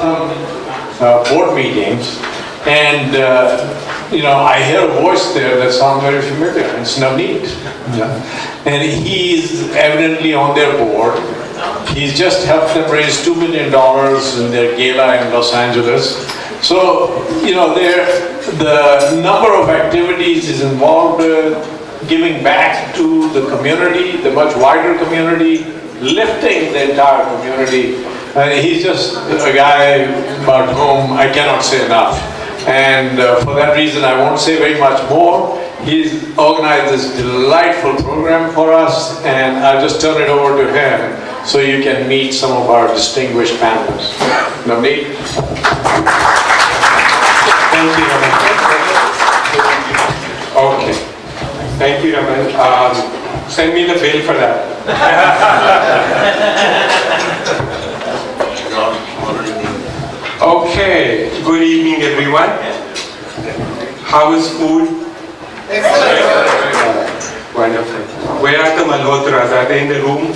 some board meetings, and I hear a voice there that sounds very familiar. It's Navneet. And he's evidently on their board. He's just helped them raise $2 million in their gala in Los Angeles. So, the number of activities is involved giving back to the community, the much wider community, lifting the entire community. He's just a guy about whom I cannot say enough. And for that reason, I won't say very much more. He's organized this delightful program for us, and I'll just turn it over to him so you can meet some of our distinguished panelists. Navneet? Thank you, Raman. Okay. Thank you, Raman. Send me the bill for that. Okay. Good evening, everyone. How is food? Wonderful. Where are the Malhotras? Are they in the room?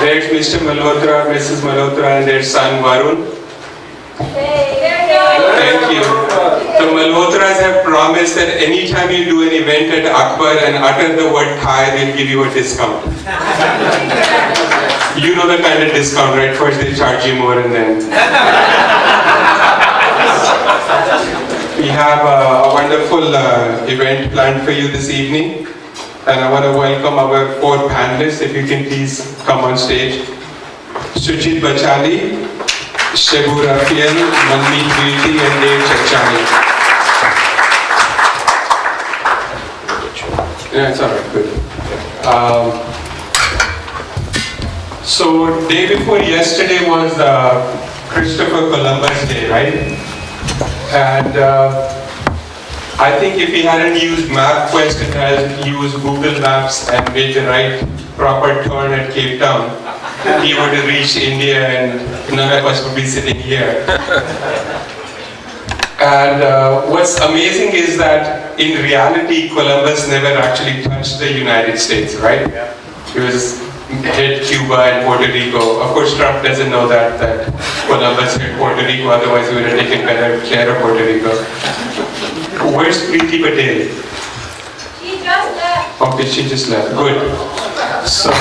There's Mr. Malhotra, Mrs. Malhotra, and their son Varun. Thank you. The Malhotras have promised that anytime you do an event at Aequor and utter the word TiE, they'll give you a discount. You know the kind of discount, right? First they charge you more and then... We have a wonderful event planned for you this evening. And I want to welcome our 4 panelists, if you can please come on stage. Suchit Bachalli, Shebu Raphael, Manmeet Singh Virdi, and Dev Chanchani. Yeah, it's alright, good. So, day before yesterday was Christopher Columbus Day, right? And I think if he hadn't used MapQuest and had used Google Maps and made the right proper turn at Cape Town, he would have reached India and none of us would be sitting here. And what's amazing is that in reality, Columbus never actually touched the United States, right? He was hit Cuba and Puerto Rico. Of course, Trump doesn't know that Columbus hit Puerto Rico, otherwise he would have taken better care of Puerto Rico. Where's Preeti Patel? She just left. Okay, she just left. Good. So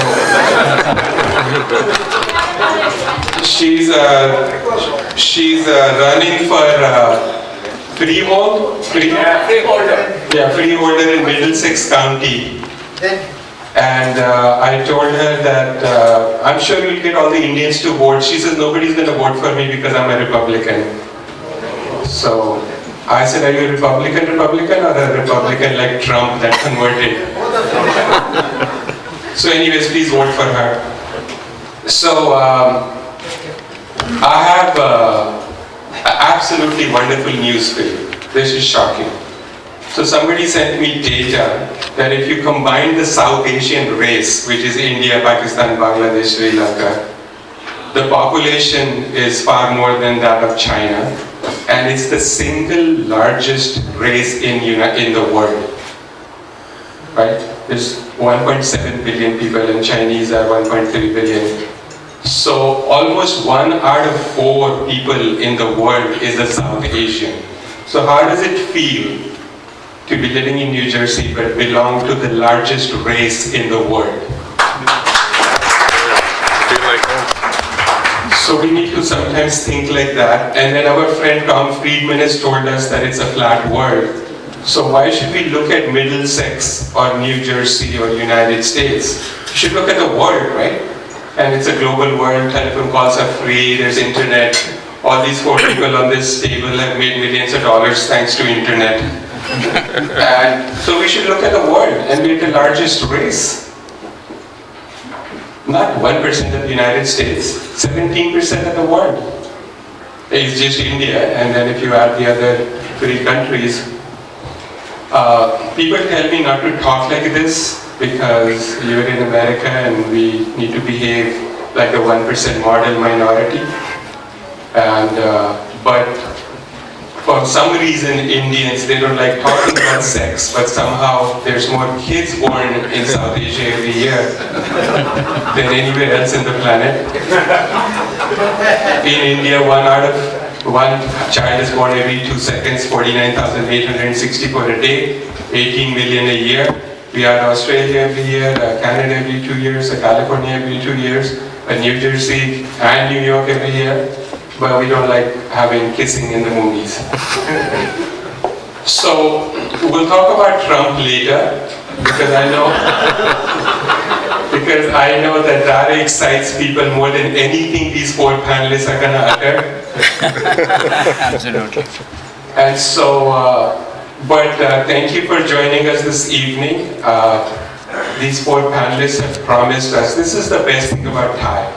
she's running for freeholder in Middlesex County. And I told her that I'm sure you'll get all the Indians to vote. She says nobody's going to vote for me because I'm a Republican. So I said, are you a Republican or a Republican like Trump that converted? So anyways, please vote for her. So I have absolutely wonderful news for you. This is shocking. So somebody sent me data that if you combine the South Asian race, which is India, Pakistan, Bangladesh, Sri Lanka, the population is far more than that of China, and it's the single largest race in the world. Right? There's 1.7 billion people and Chinese are 1.3 billion. So almost 1 out of 4 people in the world is a South Asian. So how does it feel to be living in New Jersey but belong to the largest race in the world? So we need to sometimes think like that. And then our friend Tom Friedman has told us that it's a flat world. So why should we look at Middlesex or New Jersey or United States? We should look at the world, right? And it's a global world, telephone calls are free, there's internet. All these 4 people on this table have made millions of dollars thanks to internet. And so we should look at the world and we're the largest race. Not 1% of the United States, 17% of the world. It's just India, and then if you add the other 3 countries. People tell me not to talk like this because you're in America and we need to behave like the 1% model minority. And but for some reason Indians, they don't like talking about sex, but somehow there's more kids born in South Asia every year than anywhere else in the planet. In India, one child is born every 2 seconds, 49,864 a day, 18 million a year. We had Australia every year, Canada every 2 years, California every 2 years, New Jersey and New York every year. But we don't like having kissing in the movies. So we'll talk about Trump later, because I know that excites people more than anything these 4 panelists are going to utter. Absolutely. And so, thank you for joining us this evening. These 4 panelists have promised us, this is the best thing about TiE.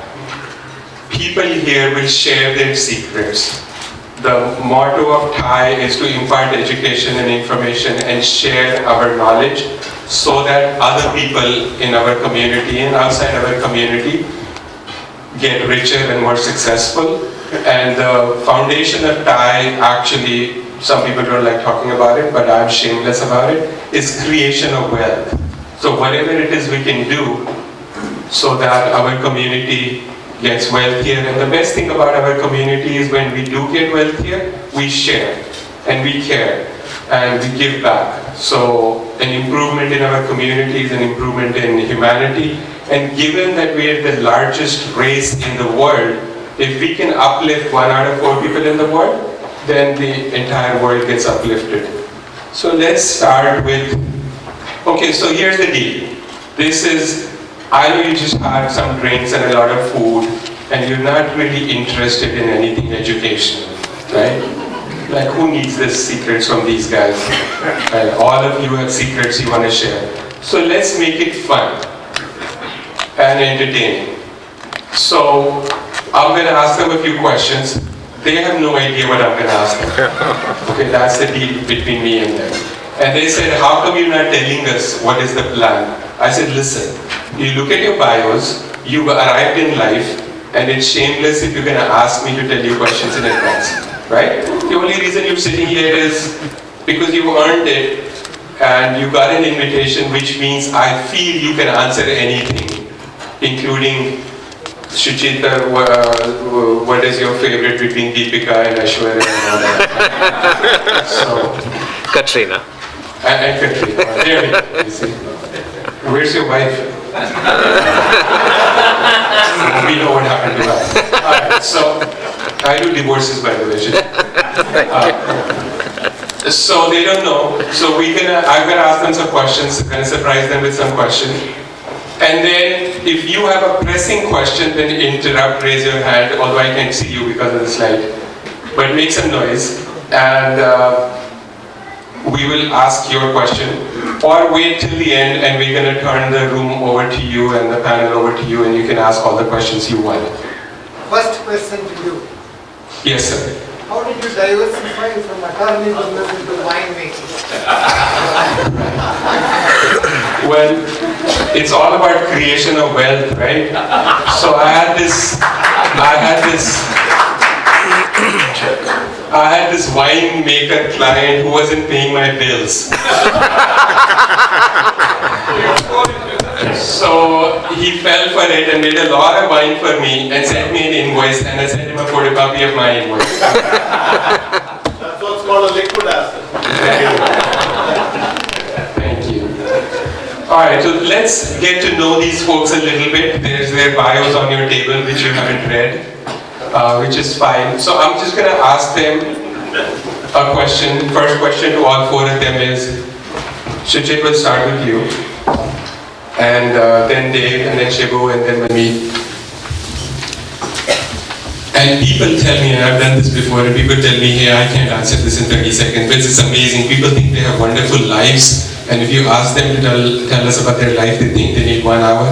People here will share their secrets. The motto of TiE is to impart education and information and share our knowledge so that other people in our community and outside our community get richer and more successful. And the foundation of TiE, actually, some people don't like talking about it, but I'm shameless about it, is creation of wealth. So whatever it is we can do so that our community gets wealthier. And the best thing about our community is when we do get wealthier, we share and we care and we give back. So an improvement in our community is an improvement in humanity. And given that we are the largest race in the world, if we can uplift 1 out of 4 people in the world, then the entire world gets uplifted. So let's start with, okay, so here's the deal. I know you just had some drinks and a lot of food, and you're not really interested in anything educational, right? Like, who needs the secrets from these guys? Right? All of you have secrets you want to share. So let's make it fun and entertaining. So I'm going to ask them a few questions. They have no idea what I'm going to ask them. Okay, that's the deal between me and them. And they said, how come you're not telling us what is the plan? I said, listen, you look at your bios, you've arrived in life, and it's shameless if you're going to ask me to tell you questions in advance, right? The only reason you're sitting here is because you earned it, and you got an invitation, which means I feel you can answer anything, including Suchit, what is your favorite between Deepika and Aishwarya and all that? So, Katrina. And Katrina. There we go, you see. Where's your wife? We know what happened to her. Alright, so I do divorces, by the way. So they don't know. So I'm gonna ask them some questions, gonna surprise them with some questions. And then if you have a pressing question, then interrupt, raise your hand, although I can't see you because of the slide. But make some noise, and we will ask your question, or wait till the end and we're going to turn the room over to you and the panel over to you, and you can ask all the questions you want. First question to you. Yes, sir. How did you diversify from attorney business into winemaking? Well, it's all about creation of wealth, right? So I had this winemaker client who wasn't paying my bills. So he fell for it and made a lot of wine for me and sent me an invoice, and I sent him a photocopy of my invoice. That's what's called a liquid asset. Thank you. Alright, so let's get to know these folks a little bit. There's their bios on your table which you haven't read. Which is fine. So I'm just going to ask them a question. First question to all 4 of them is, Suchit, will start with you. And then Dev, and then Shebu, and then Manmeet. And people tell me, and I've done this before, and people tell me, hey, I can't answer this in 30 seconds, but it's amazing. People think they have wonderful lives, and if you ask them to tell us about their life, they think they need 1 hour.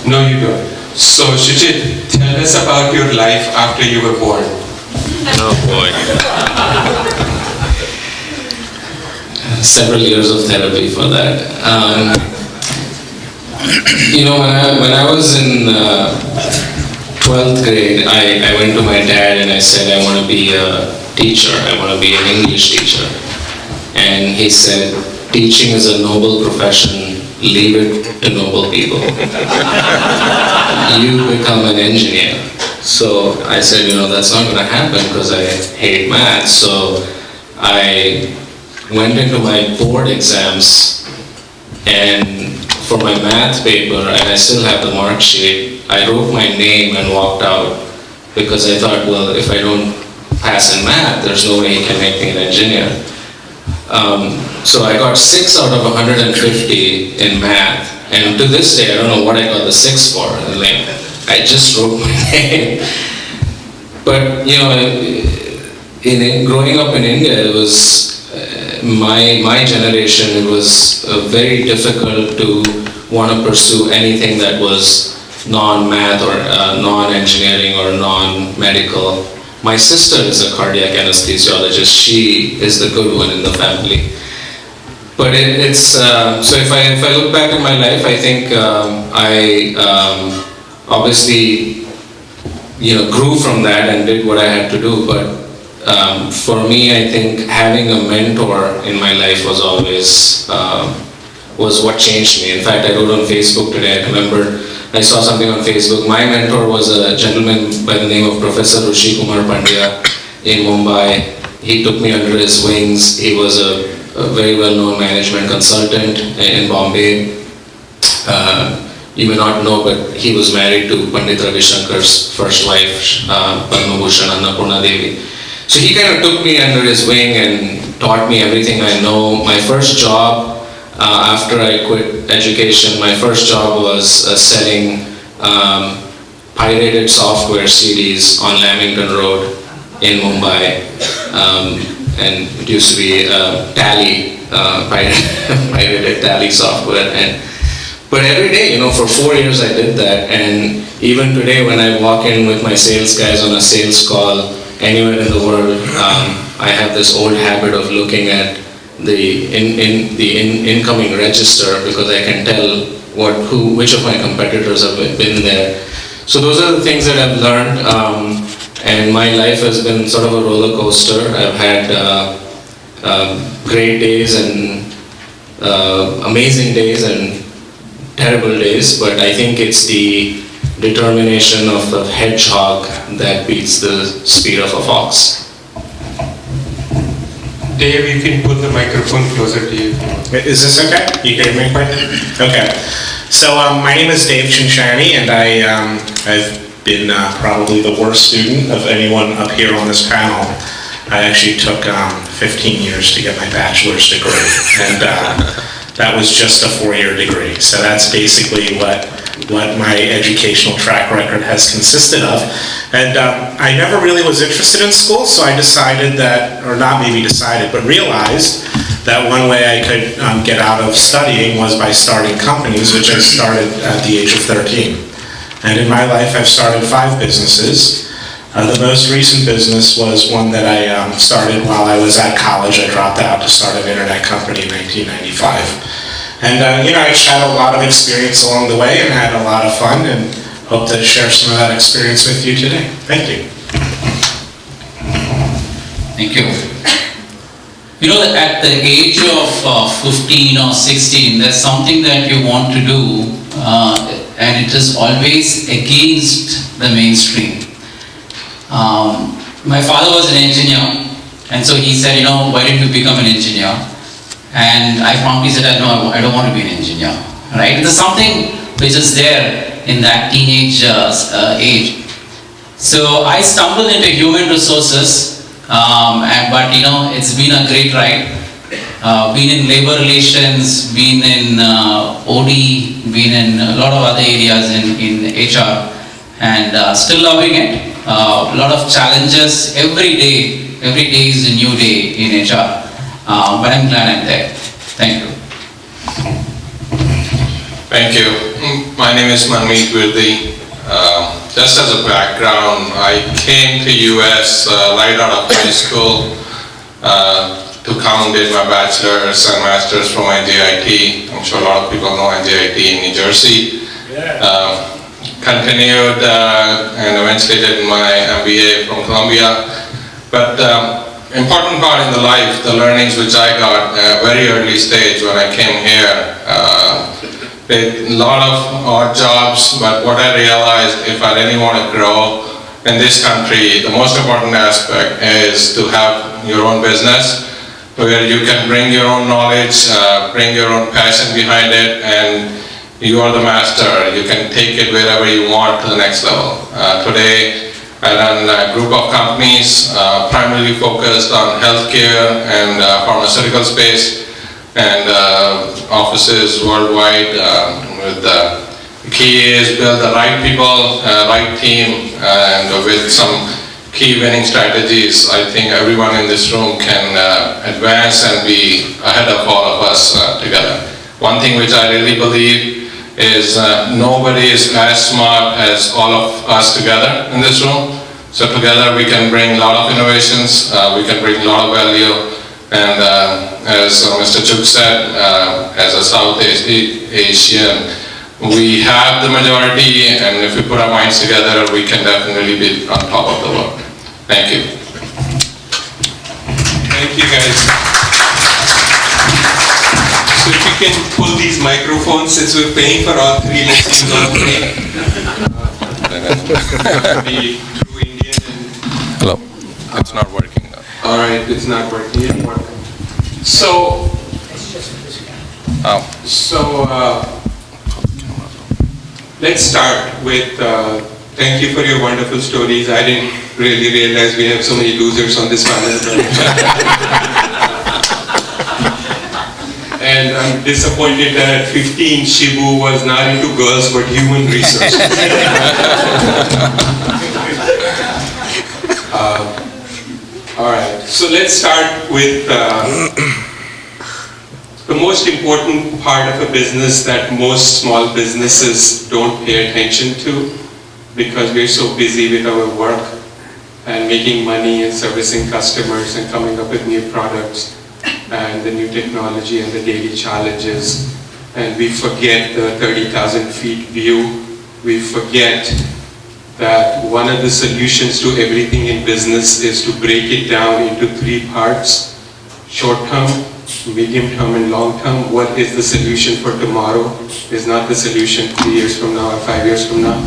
No, you don't. So, Suchit, tell us about your life after you were born. Oh boy. Several years of therapy for that. When I was in 12th grade, I went to my dad and I said, I want to be a teacher. I want to be an English teacher. And he said, teaching is a noble profession. Leave it to noble people. You become an engineer. So I said, that's not going to happen because I hate math. So I went into my board exams, and for my math paper, and I still have the mark sheet, I wrote my name and walked out because I thought, well, if I don't pass in math, there's no way he can make me an engineer. So I got 6 out of 150 in math, and to this day, I don't know what I got the 6 for. Like, I just wrote my name. But growing up in India, it was my generation. It was very difficult to want to pursue anything that was non-math or non-engineering or non-medical. My sister is a cardiac anesthesiologist. She is the good one in the family. But it's so if I look back at my life, I think I obviously grew from that and did what I had to do. But for me, I think having a mentor in my life was always was what changed me. In fact, I wrote on Facebook today. I remember I saw something on Facebook. My mentor was a gentleman by the name of Professor Rishi Kumar Pandya in Mumbai. He took me under his wings. He was a very well-known management consultant in Bombay. You may not know, but he was married to Pandit Ravi Shankar's first wife, Padma Bhushan Annapurna Devi. So he kind of took me under his wing and taught me everything I know. My first job, after I quit education, my first job was selling pirated software CDs on Lamington Road in Mumbai. And it used to be TiE, pirated TiE software. But every day, for 4 years I did that. And even today when I walk in with my sales guys on a sales call anywhere in the world, I have this old habit of looking at the incoming register because I can tell which of my competitors have been there. So those are the things that I've learned, and my life has been sort of a roller coaster. I've had great days and amazing days and terrible days, but I think it's the determination of the hedgehog that beats the speed of a fox. Dave, you can put the microphone closer to you. Is this okay? You can hear me quite? Okay. So my name is Dev Chanchani, and I've been probably the worst student of anyone up here on this panel. I actually took 15 years to get my bachelor's degree, and that was just a 4-year degree. So that's basically what my educational track record has consisted of. And I never really was interested in school, so I decided that, or not maybe decided, but realized that one way I could get out of studying was by starting companies, which I started at the age of 13. And in my life, I've started 5 businesses. The most recent business was one that I started while I was at college. I dropped out to start an internet company in 1995. And I just had a lot of experience along the way and had a lot of fun, and hope to share some of that experience with you today. Thank you. Thank you. At the age of 15 or 16, there's something that you want to do, and it is always against the mainstream. My father was an engineer, and so he said, why don't you become an engineer? And I promptly said, no, I don't want to be an engineer, right? There's something which is there in that teenage age. So I stumbled into human resources, but it's been a great ride. Been in labor relations, been in OD, been in a lot of other areas in HR, and still loving it. A lot of challenges every day is a new day in HR. But I'm glad I'm there. Thank you. Thank you. My name is Manmeet Virdi. Just as a background, I came to US right out of high school to come did my bachelor's and master's from NJIT. I'm sure a lot of people know NJIT in New Jersey. Continued and eventually did my MBA from Columbia. But important part in the life, the learnings which I got at a very early stage when I came here, did a lot of odd jobs, but what I realized, if I really want to grow in this country, the most important aspect is to have your own business where you can bring your own knowledge, bring your own passion behind it, and you are the master. You can take it wherever you want to the next level. Today, I run a group of companies primarily focused on healthcare and pharmaceutical space, and offices worldwide. With the key is build the right people, right team, and with some key winning strategies. I think everyone in this room can advance and be ahead of all of us together. One thing which I really believe is nobody is as smart as all of us together in this room. So together we can bring a lot of innovations, we can bring a lot of value, and as Mr. Chugh said, as a South Asian, we have the majority, and if we put our minds together, we can definitely be on top of the world. Thank you. Thank you, guys. So if you can pull these microphones, since we're paying for all three, let's use all three. Be true Indian and... Hello. It's not working now. All right, it's not working anymore. So let's start with, thank you for your wonderful stories. I didn't really realize we have so many losers on this panel. And I'm disappointed that at 15, Shebu was not into girls but human resources. All right, so let's start with the most important part of a business that most small businesses don't pay attention to because we're so busy with our work and making money and servicing customers and coming up with new products and the new technology and the daily challenges, and we forget the 30,000 feet view. We forget that one of the solutions to everything in business is to break it down into three parts: short term, medium term, and long term. What is the solution for tomorrow is not the solution 3 years from now or 5 years from now.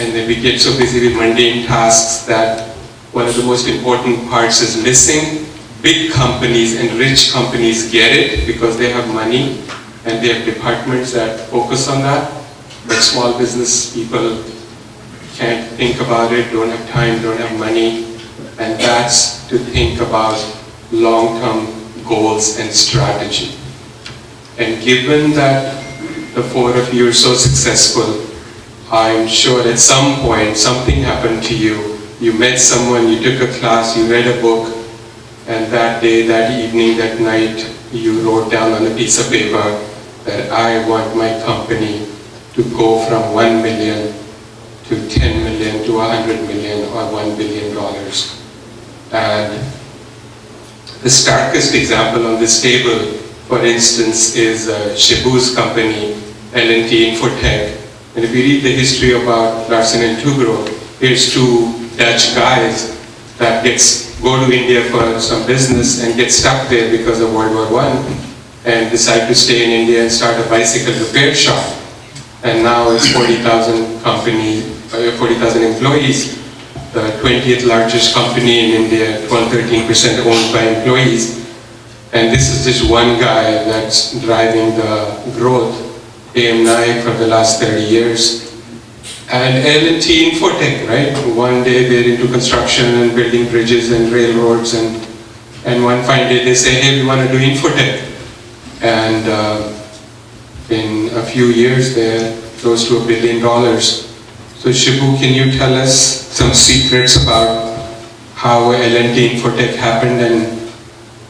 And then we get so busy with mundane tasks that one of the most important parts is missing. Big companies and rich companies get it because they have money and they have departments that focus on that. But small business people can't think about it, don't have time, don't have money. And that's to think about long-term goals and strategy. And given that the four of you are so successful, I'm sure at some point something happened to you. You met someone, you took a class, you read a book, and that day, that evening, that night, you wrote down on a piece of paper that I want my company to go from 1 million to 10 million to 100 million or $1 billion. And the starkest example on this table, for instance, is Shebu's company, L&T Infotech. And if you read the history about Larsen and Toubro, here's two Dutch guys that go to India for some business and get stuck there because of World War I and decide to stay in India and start a bicycle repair shop. And now it's 40,000 employees, the 20th largest company in India, 12-13% owned by employees. And this is just one guy that's driving the growth, AM9 for the last 30 years. And L&T Infotech, right? One day they're into construction and building bridges and railroads, and one fine day they say, hey, we want to do Infotech. And in a few years they're close to $1 billion. So Shebu, can you tell us some secrets about how L&T Infotech happened, and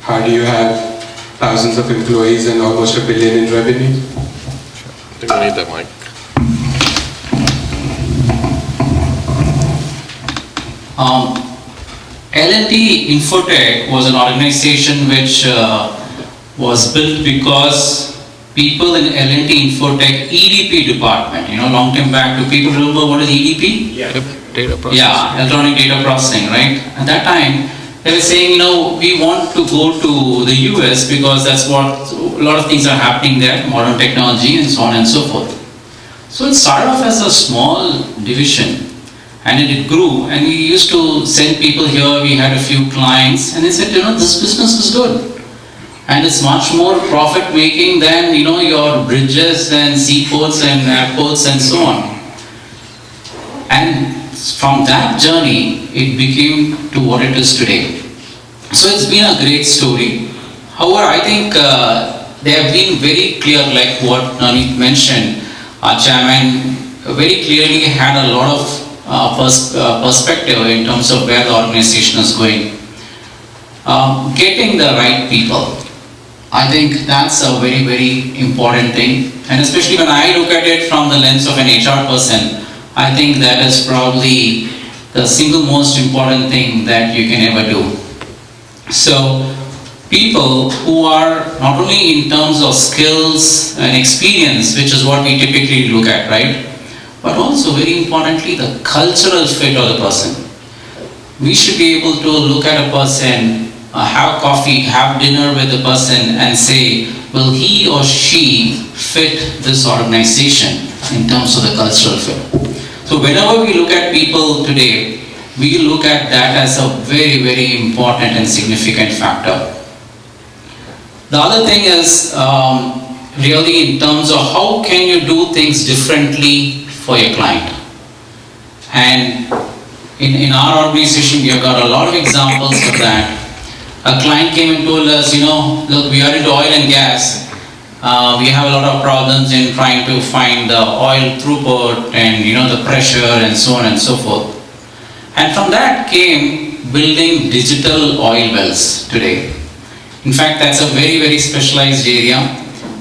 how do you have thousands of employees and almost $1 billion in revenue? I think I need that mic. L&T Infotech was an organization which was built because people in L&T Infotech EDP department, long time back, do people remember what is EDP? Yeah. Data processing. Yeah, electronic data processing, right? At that time, they were saying, we want to go to the US because that's what a lot of things are happening there, modern technology and so on and so forth. So it started off as a small division. And then it grew, and we used to send people here. We had a few clients, and they said, this business is good. And it's much more profit making than, your bridges and seaports and airports and so on. And from that journey, it became to what it is today. So it's been a great story. However, I think they have been very clear, like what Navneet mentioned. Our chairman very clearly had a lot of perspective in terms of where the organization is going. Getting the right people, I think that's a very, very important thing. And especially when I look at it from the lens of an HR person, I think that is probably the single most important thing that you can ever do. So, people who are not only in terms of skills and experience, which is what we typically look at, right? But also very importantly, the cultural fit of the person. We should be able to look at a person, have coffee, have dinner with the person and say, will he or she fit this organization in terms of the cultural fit? So whenever we look at people today, we look at that as a very, very important and significant factor. The other thing is really in terms of how can you do things differently for your client. And in our organization, we have got a lot of examples of that. A client came and told us, look, we are into oil and gas. We have a lot of problems in trying to find the oil throughput and the pressure and so on and so forth. And from that came building digital oil wells today. In fact, that's a very, very specialized area.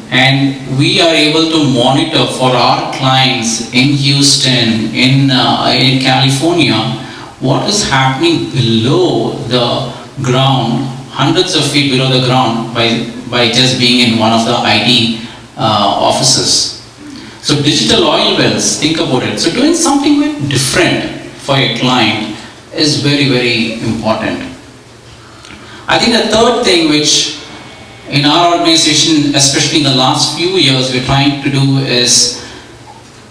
And we are able to monitor for our clients in Houston, in California, what is happening below the ground, hundreds of feet below the ground by just being in one of the IT offices. So digital oil wells, think about it. So doing something very different for your client is very, very important. I think the third thing which in our organization, especially in the last few years, we're trying to do is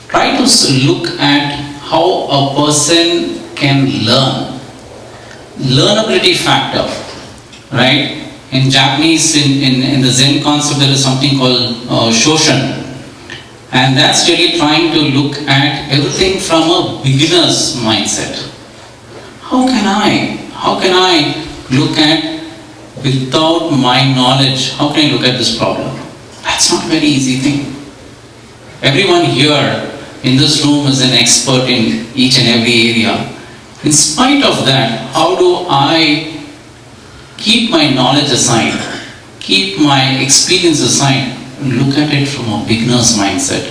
try to look at how a person can learn. Learnability factor, right? In Japanese, in the Zen concept, there is something called Shoshan. And that's really trying to look at everything from a beginner's mindset. How can I look at, without my knowledge, how can I look at this problem? That's not a very easy thing. Everyone here in this room is an expert in each and every area. In spite of that, how do I keep my knowledge aside, keep my experience aside, and look at it from a beginner's mindset?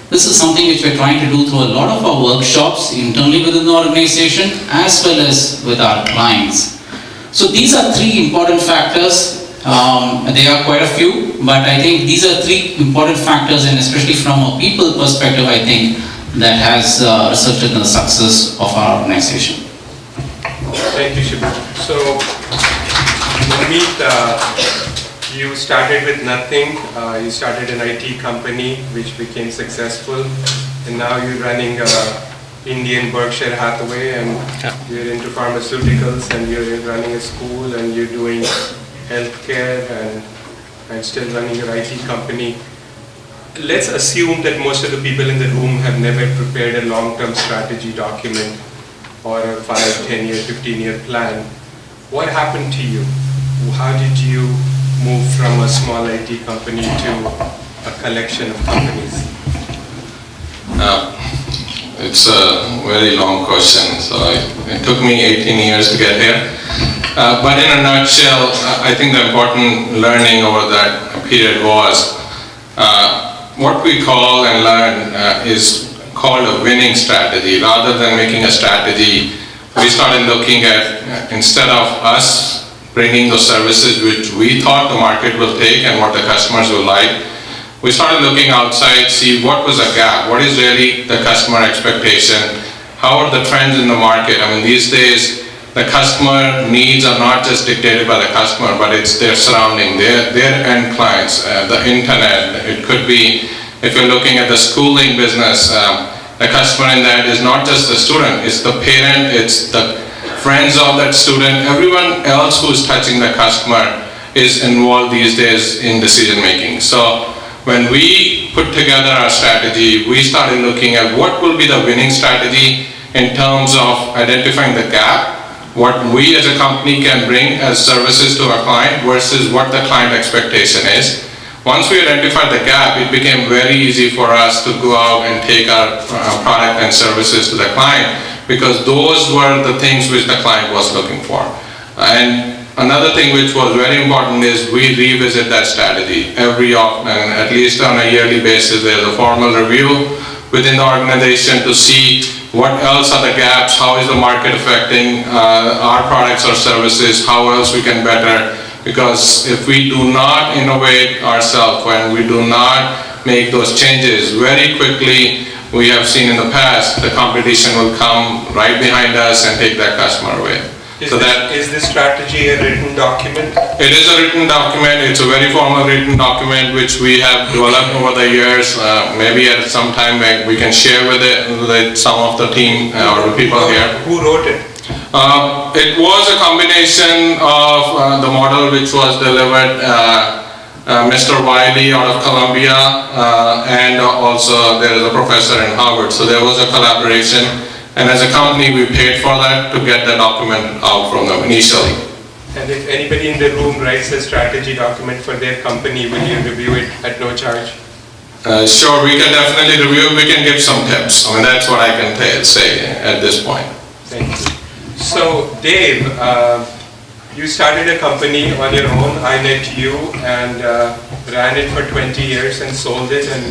This is something which we're trying to do through a lot of our workshops internally within the organization as well as with our clients. So these are three important factors. There are quite a few, but I think these are three important factors, and especially from a people perspective, I think that has resulted in the success of our organization. Thank you, Shebu. So, Manmeet, you started with nothing. You started an IT company which became successful, and now you're running Indian Berkshire Hathaway, and you're into pharmaceuticals, and you're running a school, and you're doing healthcare, and still running your IT company. Let's assume that most of the people in the room have never prepared a long-term strategy document or a 5, 10 year, 15-year plan. What happened to you? How did you move from a small IT company to a collection of companies? It's a very long question, so it took me 18 years to get here. But in a nutshell, I think the important learning over that period was what we call and learn is called a winning strategy. Rather than making a strategy, we started looking at, instead of us bringing those services which we thought the market will take and what the customers will like, we started looking outside, see what was a gap, what is really the customer expectation, how are the trends in the market. I mean, these days, the customer needs are not just dictated by the customer, but it's their surrounding, their end clients, the internet. It could be, if you're looking at the schooling business, The customer in that is not just the student, it's the parent, it's the friends of that student, everyone else who is touching the customer is involved these days in decision making. So when we put together our strategy, we started looking at what will be the winning strategy in terms of identifying the gap, what we as a company can bring as services to our client versus what the client expectation is. Once we identified the gap, it became very easy for us to go out and take our product and services to the client, because those were the things which the client was looking for. And another thing which was very important is we revisit that strategy every often, at least on a yearly basis. There's a formal review within the organization to see what else are the gaps, how is the market affecting our products or services, how else we can better. Because if we do not innovate ourselves, when we do not make those changes very quickly, we have seen in the past, the competition will come right behind us and take that customer away. Is this strategy a written document? It is a written document. It's a very formal written document which we have developed over the years. Maybe at some time we can share with some of the team or the people here. Who wrote it? It was a combination of the model which was delivered, Mr. Wiley out of Columbia, and also there is a professor in Harvard. So there was a collaboration, and as a company we paid for that to get the document out from them initially. And if anybody in the room writes a strategy document for their company, will you review it at no charge? Sure, we can definitely review. We can give some tips. I mean, that's what I can say at this point. Thank you. So, Dave, you started a company on your own. I met you and ran it for 20 years and sold it and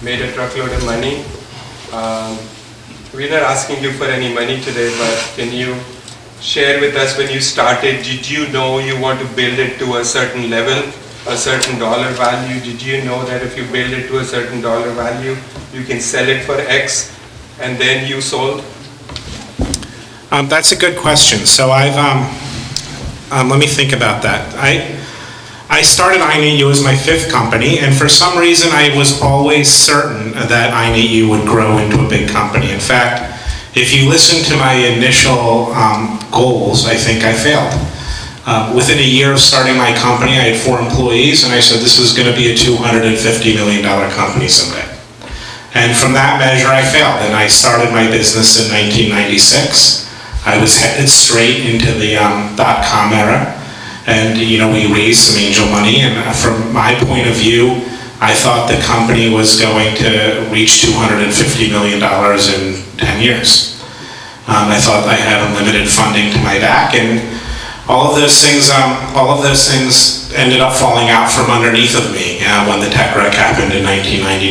made a truckload of money. We're not asking you for any money today, but can you share with us when you started, did you know you want to build it to a certain level, a certain dollar value? Did you know that if you build it to a certain dollar value, you can sell it for X, and then you sold? That's a good question. So let me think about that. I started iNetU as my 5th company, and for some reason I was always certain that iNetU would grow into a big company. In fact, if you listen to my initial goals, I think I failed. Within a year of starting my company, I had 4 employees, and I said this was going to be a $250 million company someday. And from that measure, I failed, and I started my business in 1996. I was headed straight into the .com era, and we raised some angel money, and from my point of view, I thought the company was going to reach $250 million in 10 years. I thought I had unlimited funding to my back, and all of those things ended up falling out from underneath of me when the tech wreck happened in 1999.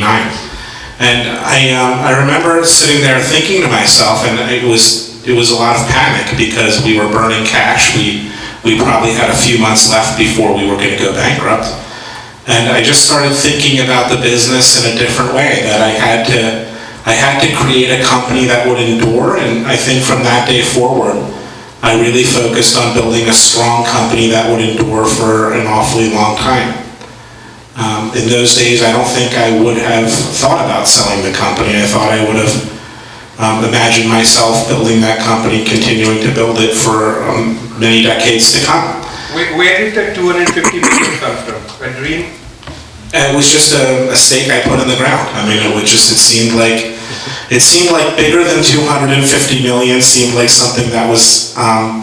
And I remember sitting there thinking to myself, and it was a lot of panic because we were burning cash. We probably had a few months left before we were going to go bankrupt. And I just started thinking about the business in a different way, that I had to create a company that would endure. And I think from that day forward, I really focused on building a strong company that would endure for an awfully long time. In those days, I don't think I would have thought about selling the company. I thought I would have imagined myself building that company, continuing to build it for many decades to come. Where did that 250 million come from? A dream? It was just a stake I put in the ground. I mean, it seemed like bigger than 250 million seemed like something that was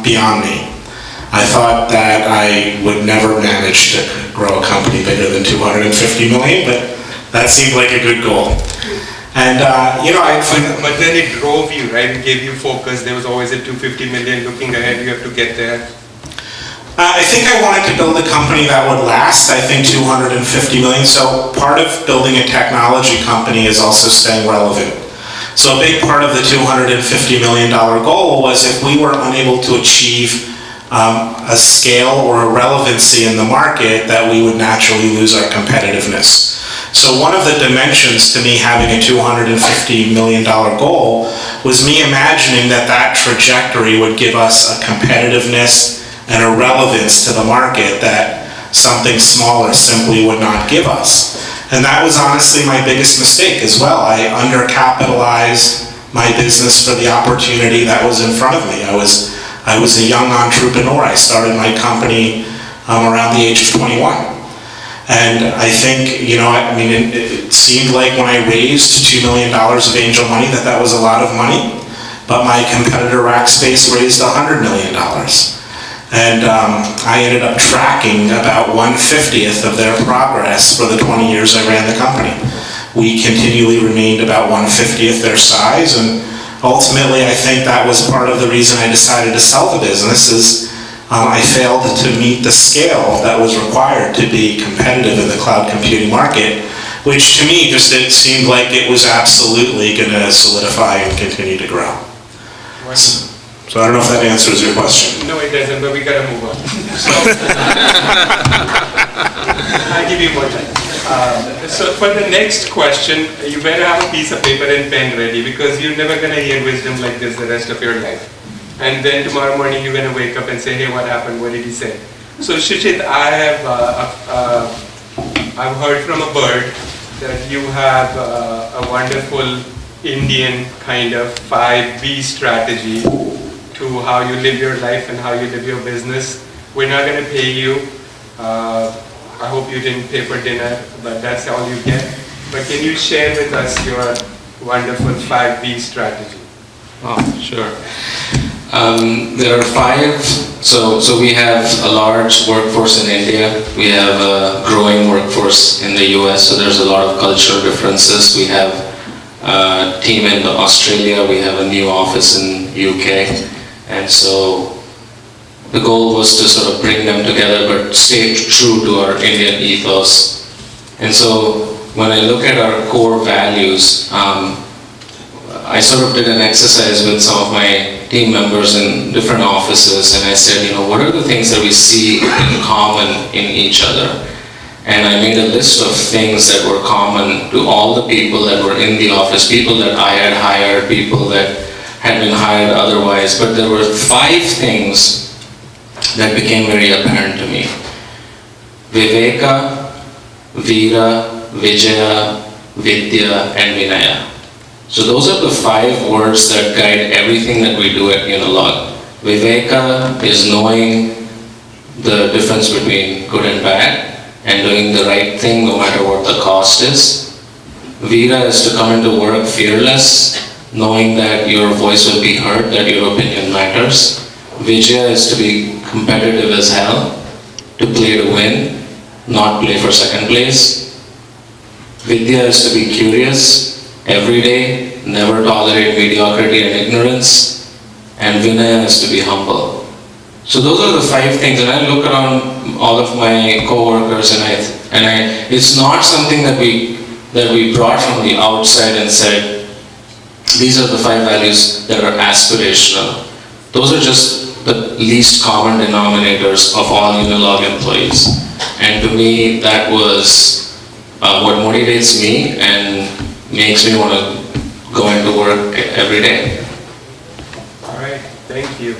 beyond me. I thought that I would never manage to grow a company bigger than 250 million, but that seemed like a good goal. And but then it drove you, right? It gave you focus. There was always a 250 million looking ahead. You have to get there. I think I wanted to build a company that would last. I think 250 million. So part of building a technology company is also staying relevant. So a big part of the $250 million goal was if we were unable to achieve a scale or a relevancy in the market, that we would naturally lose our competitiveness. So one of the dimensions to me having a $250 million goal was me imagining that trajectory would give us a competitiveness and a relevance to the market that something smaller simply would not give us. And that was honestly my biggest mistake as well. I undercapitalized my business for the opportunity that was in front of me. I was a young entrepreneur. I started my company around the age of 21. And I think, it seemed like when I raised $2 million of angel money that was a lot of money, but my competitor Rackspace raised $100 million. And I ended up tracking about 1/50th of their progress for the 20 years I ran the company. We continually remained about 1/50th their size, and ultimately I think that was part of the reason I decided to sell the business is I failed to meet the scale that was required to be competitive in the cloud computing market, which to me it seemed like it was absolutely going to solidify and continue to grow. So I don't know if that answers your question. No, it doesn't, but we gotta move on. So, I'll give you more time. So for the next question, you better have a piece of paper and pen ready because you're never gonna hear wisdom like this the rest of your life. And then tomorrow morning you're gonna wake up and say, hey, what happened? What did he say? So Suchit, I've heard from a bird that you have a wonderful Indian kind of 5B strategy to how you live your life and how you live your business. We're not going to pay you. I hope you didn't pay for dinner, but that's all you get. But can you share with us your wonderful 5B strategy? Oh, sure. There are 5. So we have a large workforce in India. We have a growing workforce in the US, so there's a lot of cultural differences. We have a team in Australia. We have a new office in UK. And so the goal was to sort of bring them together but stay true to our Indian ethos. And so when I look at our core values, I sort of did an exercise with some of my team members in different offices, and I said, what are the things that we see in common in each other? And I made a list of things that were common to all the people that were in the office, people that I had hired, people that had been hired otherwise, but there were 5 things that became very apparent to me. Viveka, Veera, Vijaya, Vidya, and Vinaya. So those are the 5 words that guide everything that we do at Unilog. Viveka is knowing the difference between good and bad and doing the right thing no matter what the cost is. Veera is to come into work fearless, knowing that your voice will be heard, that your opinion matters. Vijaya is to be competitive as hell, to play to win, not play for second place. Vidya is to be curious every day, never tolerate mediocrity and ignorance. And Vinaya is to be humble. So those are the 5 things, and I look around all of my co-workers and it's not something that we brought from the outside and said, these are the 5 values that are aspirational. Those are just the least common denominators of all Unilog employees. And to me, that was what motivates me and makes me want to go into work every day. All right, thank you.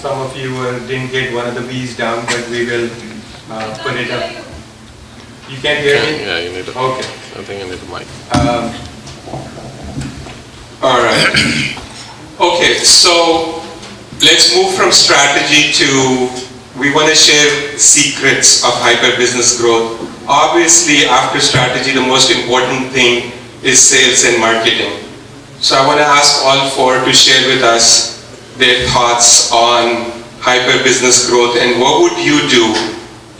Some of you didn't get one of the V's down, but we will put it up. You can't hear me? Yeah, you need a, okay. I think you need a mic. All right. Okay, so let's move from strategy to, we want to share secrets of hyper business growth. Obviously, after strategy, the most important thing is sales and marketing. So I want to ask all 4 to share with us their thoughts on hyper business growth and what would you do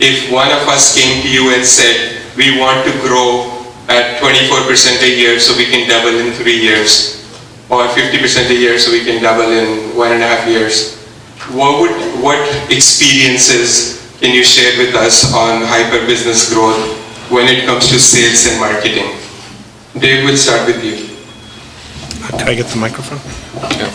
if one of us came to you and said, we want to grow at 24% a year so we can double in 3 years, or 50% a year so we can double in 1.5 years. What experiences can you share with us on hyper business growth when it comes to sales and marketing? Dave, we'll start with you. Can I get the microphone? Yeah.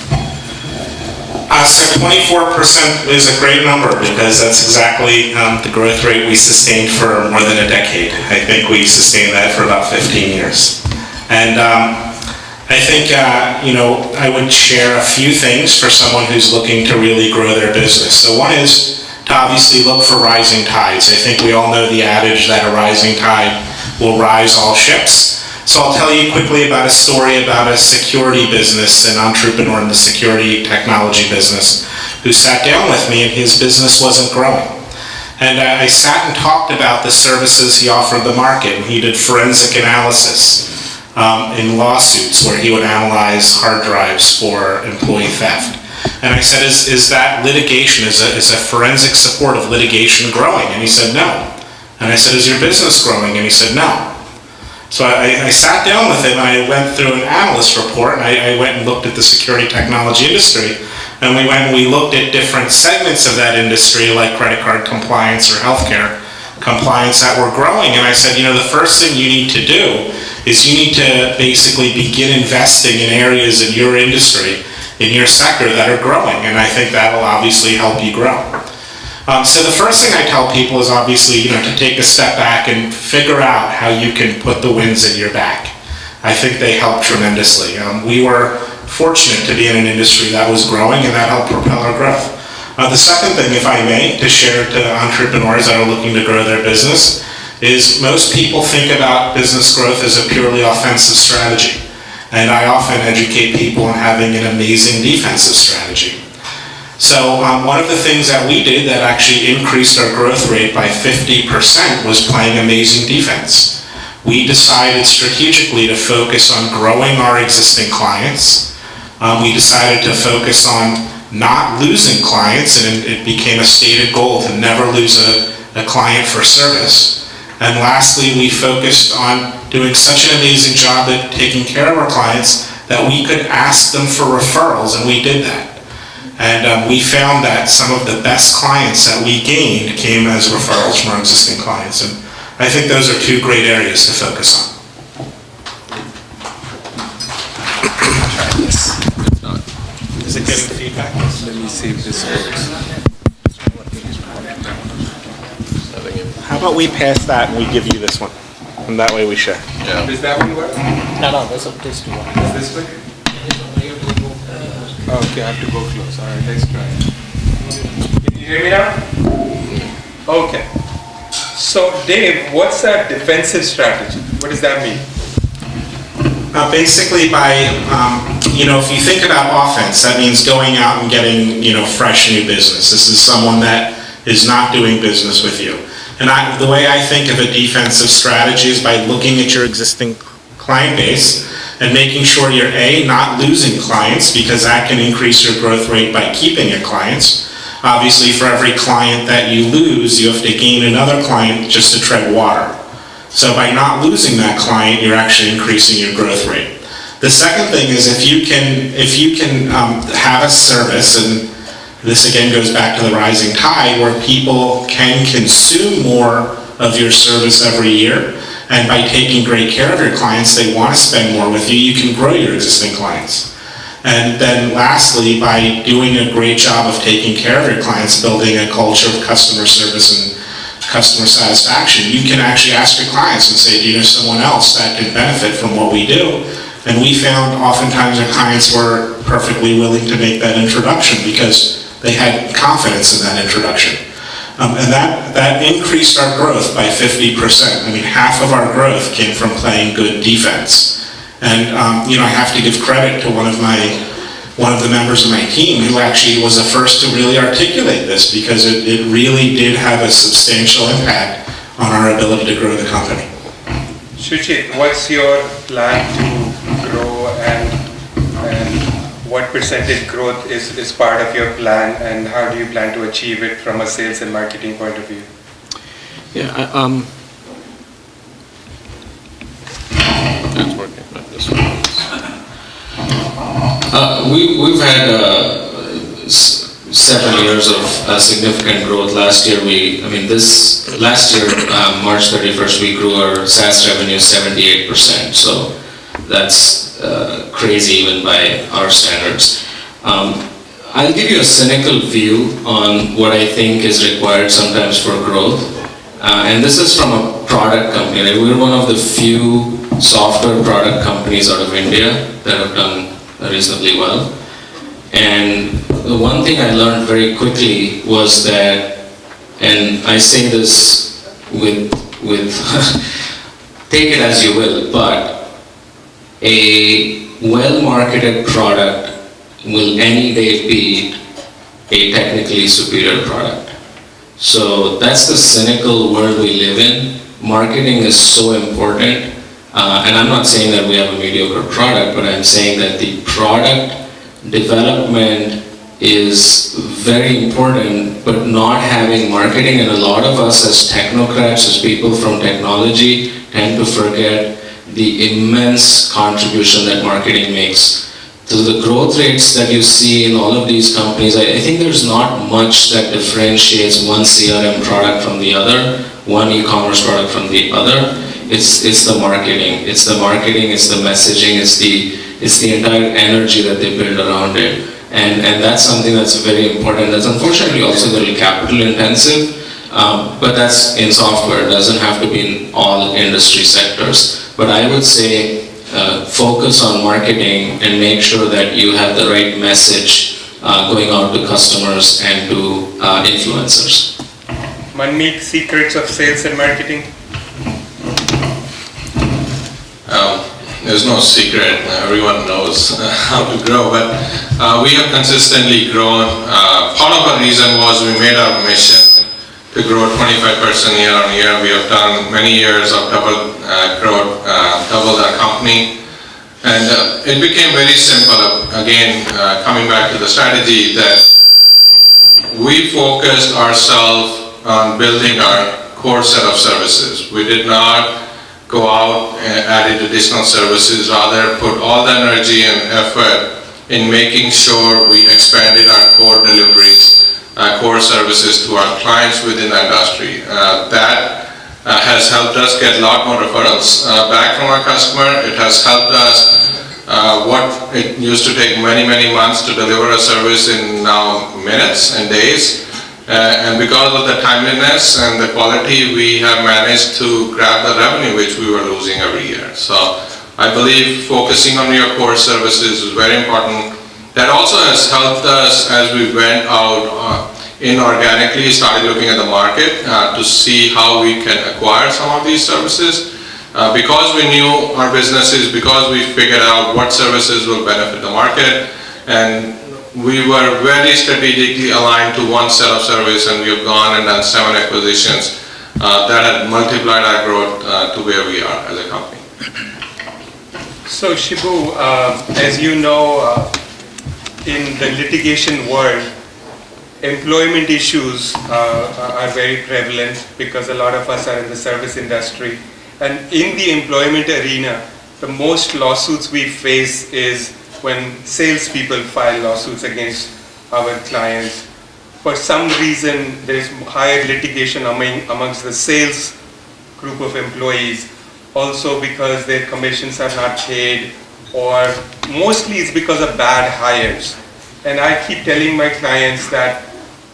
So 24% is a great number because that's exactly the growth rate we sustained for more than a decade. I think we sustained that for about 15 years. And I think, I would share a few things for someone who's looking to really grow their business. So one is, to obviously look for rising tides. I think we all know the adage that a rising tide will rise all ships. So I'll tell you quickly about a story about a security business, an entrepreneur in the security technology business, who sat down with me and his business wasn't growing. And I sat and talked about the services he offered the market. He did forensic analysis in lawsuits where he would analyze hard drives for employee theft. And I said, is that litigation, is a forensic support of litigation growing? And he said, no. And I said, is your business growing? And he said, no. So I sat down with him and I went through an analyst report, and I went and looked at the security technology industry, and we went and we looked at different segments of that industry, like credit card compliance or healthcare compliance, that were growing. And I said, the first thing you need to do is you need to basically begin investing in areas in your industry, in your sector, that are growing, and I think that will obviously help you grow. So the first thing I tell people is obviously, to take a step back and figure out how you can put the winds in your back. I think they help tremendously. We were fortunate to be in an industry that was growing, and that helped propel our growth. The second thing, if I may, to share to entrepreneurs that are looking to grow their business is most people think about business growth as a purely offensive strategy. And I often educate people on having an amazing defensive strategy. So one of the things that we did that actually increased our growth rate by 50% was playing amazing defense. We decided strategically to focus on growing our existing clients. We decided to focus on not losing clients, and it became a stated goal to never lose a client for service. And lastly, we focused on doing such an amazing job at taking care of our clients that we could ask them for referrals, and we did that. And we found that some of the best clients that we gained came as referrals from our existing clients. And I think those are two great areas to focus on. Is it getting feedback? Let me see if this works. How about we pass that and we give you this one? And that way we share. Yeah. Does that one work? No, that's a tasty one. Is this work? Okay, I have to go close. All right, let's try it. Can you hear me now? Okay. So, Dave, what's that defensive strategy? What does that mean? Basically by, if you think about offense, that means going out and getting, fresh new business. This is someone that is not doing business with you. And the way I think of a defensive strategy is by looking at your existing client base and making sure you're not losing clients, because that can increase your growth rate by keeping your clients. Obviously, for every client that you lose, you have to gain another client just to tread water. So by not losing that client, you're actually increasing your growth rate. The second thing is if you can have a service, and this again goes back to the rising tide, where people can consume more of your service every year, and by taking great care of your clients, they want to spend more with you, you can grow your existing clients. And then lastly, by doing a great job of taking care of your clients, building a culture of customer service and customer satisfaction, you can actually ask your clients and say, do you know someone else that can benefit from what we do? And we found oftentimes our clients were perfectly willing to make that introduction because they had confidence in that introduction. And that increased our growth by 50%. I mean, half of our growth came from playing good defense. And I have to give credit to one of the members of my team who actually was the first to really articulate this, because it really did have a substantial impact on our ability to grow the company. Suchit, what's your plan to grow, and what percentage growth is part of your plan, and how do you plan to achieve it from a sales and marketing point of view? Yeah, that's working, but this one is. We've had 7 years of significant growth. Last year, March 31st, we grew our SaaS revenue 78%. So that's crazy even by our standards. I'll give you a cynical view on what I think is required sometimes for growth. And this is from a product company. We're one of the few software product companies out of India that have done reasonably well. And the one thing I learned very quickly was that and I say this with take it as you will, but a well-marketed product will any day beat a technically superior product. So that's the cynical world we live in. Marketing is so important, and I'm not saying that we have a mediocre product, but I'm saying that the product development is very important, but not having marketing, and a lot of us as technocrats, as people from technology, tend to forget the immense contribution that marketing makes. So the growth rates that you see in all of these companies, I think there's not much that differentiates one CRM product from the other, one e-commerce product from the other. It's the marketing. It's the marketing, it's the messaging, it's the entire energy that they build around it. And that's something that's very important. That's unfortunately also very capital intensive, but that's in software. It doesn't have to be in all industry sectors. But I would say focus on marketing and make sure that you have the right message going out to customers and to influencers. Manmeet, secrets of sales and marketing? There's no secret, everyone knows how to grow, but we have consistently grown. Part of our reason was we made our mission to grow 25% year on year. We have done many years of double growth, doubled our company, and it became very simple. Again, coming back to the strategy, that we focused ourselves on building our core set of services. We did not go out and add additional services, rather put all the energy and effort in making sure we expanded our core deliveries, core services to our clients within the industry. That has helped us get a lot more referrals back from our customer. It has helped us what it used to take many months to deliver a service in now minutes and days. And because of the timeliness and the quality, we have managed to grab the revenue which we were losing every year. So I believe focusing on your core services is very important. That also has helped us as we went out inorganically, started looking at the market to see how we can acquire some of these services. Because we knew our businesses, because we figured out what services will benefit the market, and we were very strategically aligned to one set of service, and we have gone and done 7 acquisitions that have multiplied our growth to where we are as a company. So Shebu, as you know, in the litigation world, employment issues are very prevalent because a lot of us are in the service industry. And in the employment arena, the most lawsuits we face is when salespeople file lawsuits against our clients. For some reason, there is higher litigation amongst the sales group of employees, also because their commissions are not paid, or mostly it's because of bad hires. And I keep telling my clients that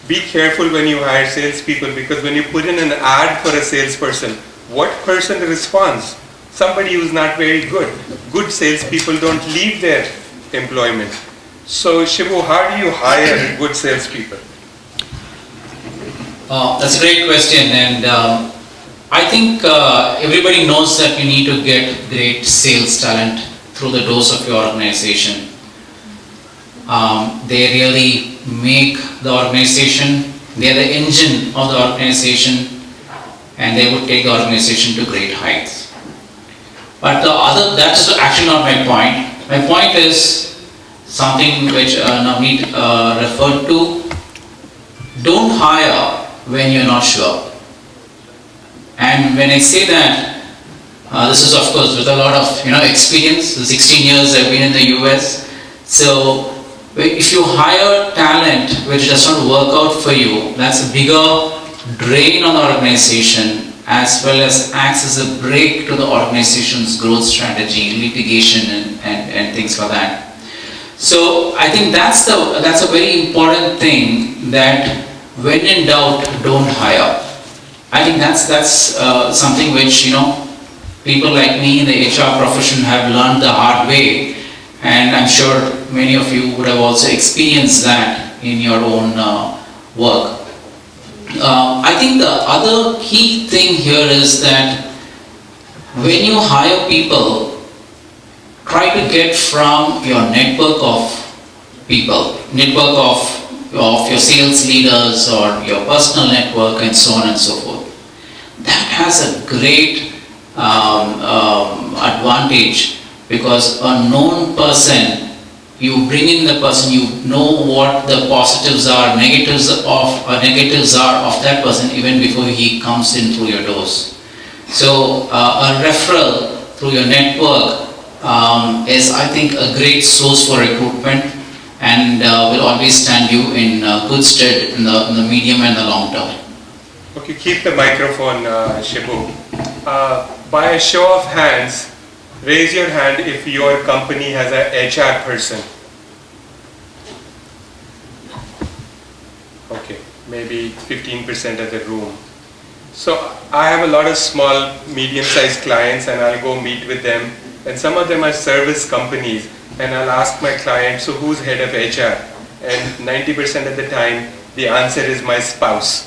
be careful when you hire salespeople, because when you put in an ad for a salesperson, what person responds? Somebody who's not very good. Good salespeople don't leave their employment. So Shebu, how do you hire good salespeople? That's a great question, and I think everybody knows that you need to get great sales talent through the doors of your organization. They really make the organization, they are the engine of the organization, and they would take the organization to great heights. But that's actually not my point. My point is something which Navneet referred to. Don't hire when you're not sure. And when I say that, this is of course with a lot of experience. The 16 years I've been in the US. So if you hire talent which does not work out for you, that's a bigger drain on the organization, as well as acts as a brake to the organization's growth strategy, litigation, and things like that. So I think that's a very important thing, that when in doubt, don't hire. I think that's something which people like me in the HR profession have learned the hard way, and I'm sure many of you would have also experienced that in your own work. I think the other key thing here is that when you hire people, try to get from your network of people, network of your sales leaders or your personal network and so on and so forth. That has a great advantage, because a known person, you bring in the person, you know what the positives are, negatives are of that person even before he comes in through your doors. So a referral through your network is, I think, a great source for recruitment, and will always stand you in good stead in the medium and the long term. Okay, keep the microphone, Shebu. By a show of hands, raise your hand if your company has an HR person. Okay, maybe 15% of the room. So I have a lot of small, medium-sized clients, and I'll go meet with them. And some of them are service companies, and I'll ask my client, so who's head of HR? And 90% of the time, the answer is my spouse.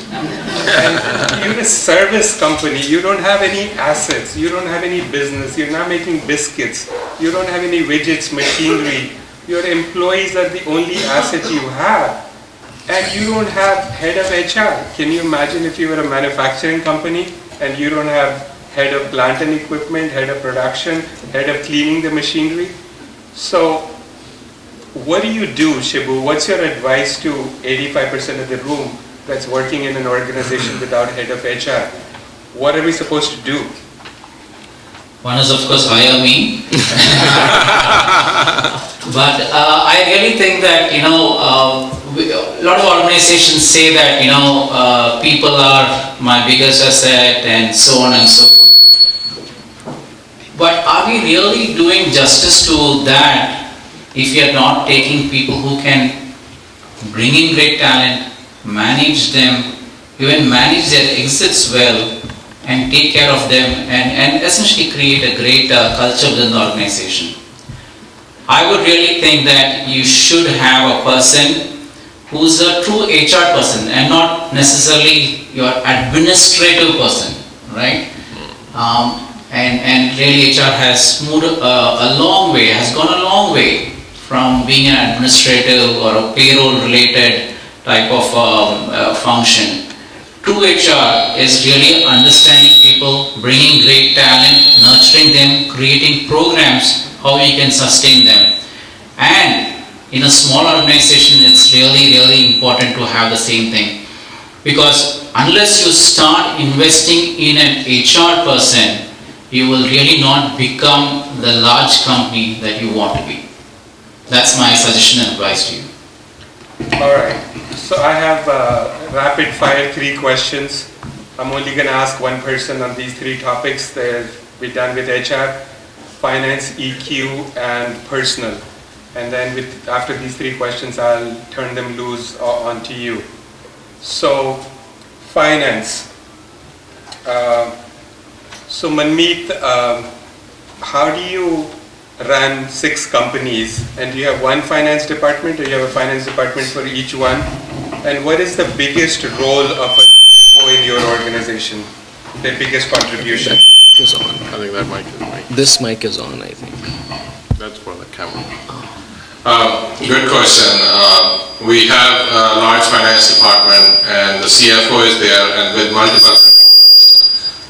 And you're a service company, you don't have any assets, you don't have any business, you're not making biscuits, you don't have any widgets, machinery, your employees are the only asset you have, and you don't have head of HR. Can you imagine if you were a manufacturing company and you don't have head of plant and equipment, head of production, head of cleaning the machinery? So what do you do, Shebu? What's your advice to 85% of the room that's working in an organization without head of HR? What are we supposed to do? One is, of course, hire me. But I really think that, a lot of organizations say that, people are my biggest asset and so on and so forth. But are we really doing justice to that if we are not taking people who can bring in great talent, manage them, even manage their exits well, and take care of them, and essentially create a great culture within the organization? I would really think that you should have a person who's a true HR person and not necessarily your administrative person, right? And really HR has moved a long way, has gone a long way from being an administrative or a payroll related type of function. True HR is really understanding people, bringing great talent, nurturing them, creating programs, how we can sustain them. And in a small organization, it's really, really important to have the same thing. Because unless you start investing in an HR person, you will really not become the large company that you want to be. That's my suggestion and advice to you. All right. So I have rapid fire 3 questions. I'm only going to ask one person on these 3 topics. They'll be done with HR, finance, EQ, and personal. And then after these 3 questions, I'll turn them loose onto you. So finance. So Manmeet, how do you run 6 companies, and do you have one finance department, or you have a finance department for each one? And what is the biggest role of a CFO in your organization? The biggest contribution? That is on. I think that mic is on. This mic is on, I think. That's for the camera. Good question. We have a large finance department, and the CFO is there, and with multiple controllers.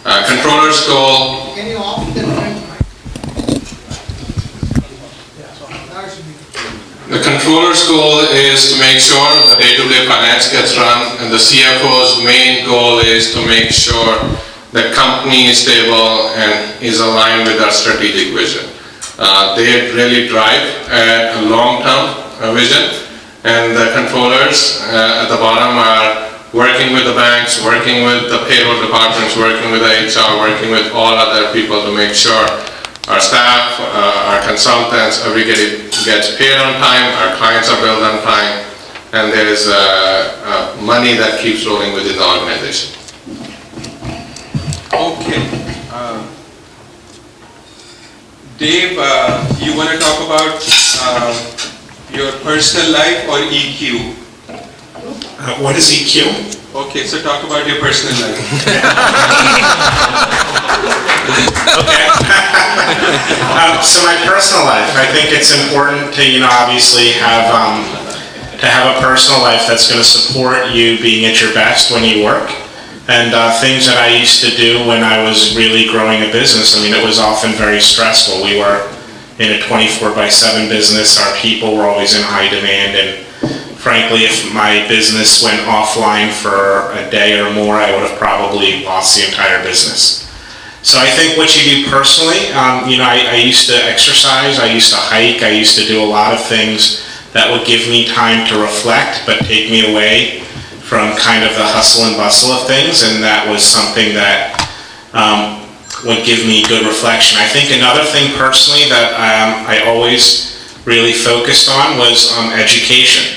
Controller's goal. Can you off the front mic? The controller's goal is to make sure the day-to-day finance gets run, and the CFO's main goal is to make sure the company is stable and is aligned with our strategic vision. They really drive a long-term vision, and the controllers at the bottom are working with the banks, working with the payroll departments, working with the HR, working with all other people to make sure our staff, our consultants, everybody gets paid on time, our clients are billed on time, and there is money that keeps rolling within the organization. Okay. Dave, you want to talk about your personal life or EQ? What is EQ? Okay, so talk about your personal life. Okay. So my personal life, I think it's important to, obviously have a personal life that's going to support you being at your best when you work. And things that I used to do when I was really growing a business, I mean, it was often very stressful. We were in a 24/7 business. Our people were always in high demand, and frankly, if my business went offline for a day or more, I would have probably lost the entire business. So I think what you do personally, I used to exercise, I used to hike, I used to do a lot of things that would give me time to reflect, but take me away from kind of the hustle and bustle of things, and that was something that would give me good reflection. I think another thing personally that I always really focused on was education.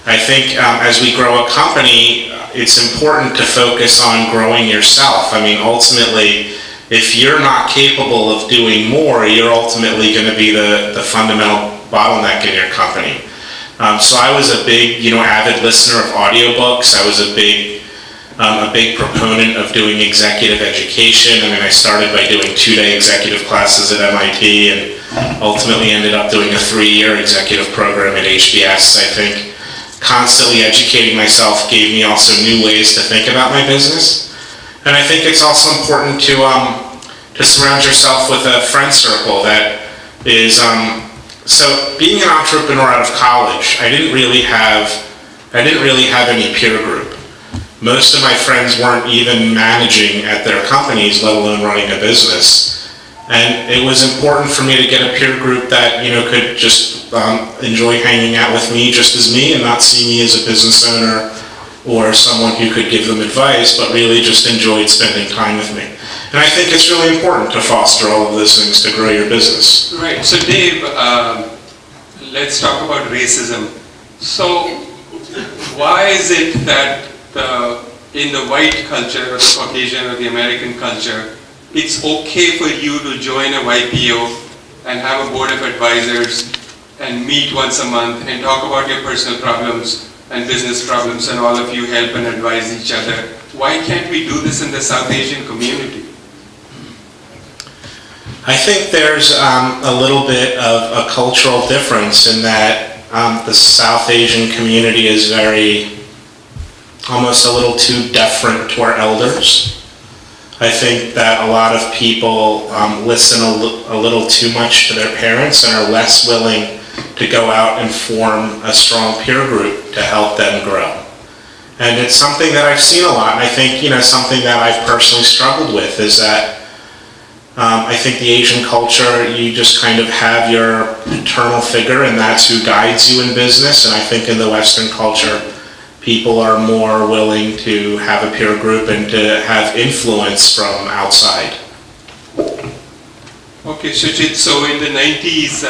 I think as we grow a company, it's important to focus on growing yourself. I mean, ultimately, if you're not capable of doing more, you're ultimately going to be the fundamental bottleneck in your company. So I was a big, avid listener of audiobooks. I was a big proponent of doing executive education. I mean, I started by doing 2-day executive classes at MIT and ultimately ended up doing a 3-year executive program at HBS. I think constantly educating myself gave me also new ways to think about my business. And I think it's also important to surround yourself with a friend circle that is, so being an entrepreneur out of college, I didn't really have any peer group. Most of my friends weren't even managing at their companies, let alone running a business. And it was important for me to get a peer group that, could just enjoy hanging out with me just as me and not see me as a business owner or someone who could give them advice, but really just enjoyed spending time with me. And I think it's really important to foster all of those things to grow your business. Right, so Dave, let's talk about racism. So why is it that in the white culture or the Caucasian or the American culture, it's okay for you to join a YPO and have a board of advisors and meet once a month and talk about your personal problems and business problems, and all of you help and advise each other? Why can't we do this in the South Asian community? I think there's a little bit of a cultural difference in that the South Asian community is almost a little too deferent to our elders. I think that a lot of people listen a little too much to their parents and are less willing to go out and form a strong peer group to help them grow. And it's something that I've seen a lot, and I think, something that I've personally struggled with is that I think the Asian culture, you just kind of have your paternal figure and that's who guides you in business. And I think in the Western culture, people are more willing to have a peer group and to have influence from outside. Okay, Suchit, so in the 90s,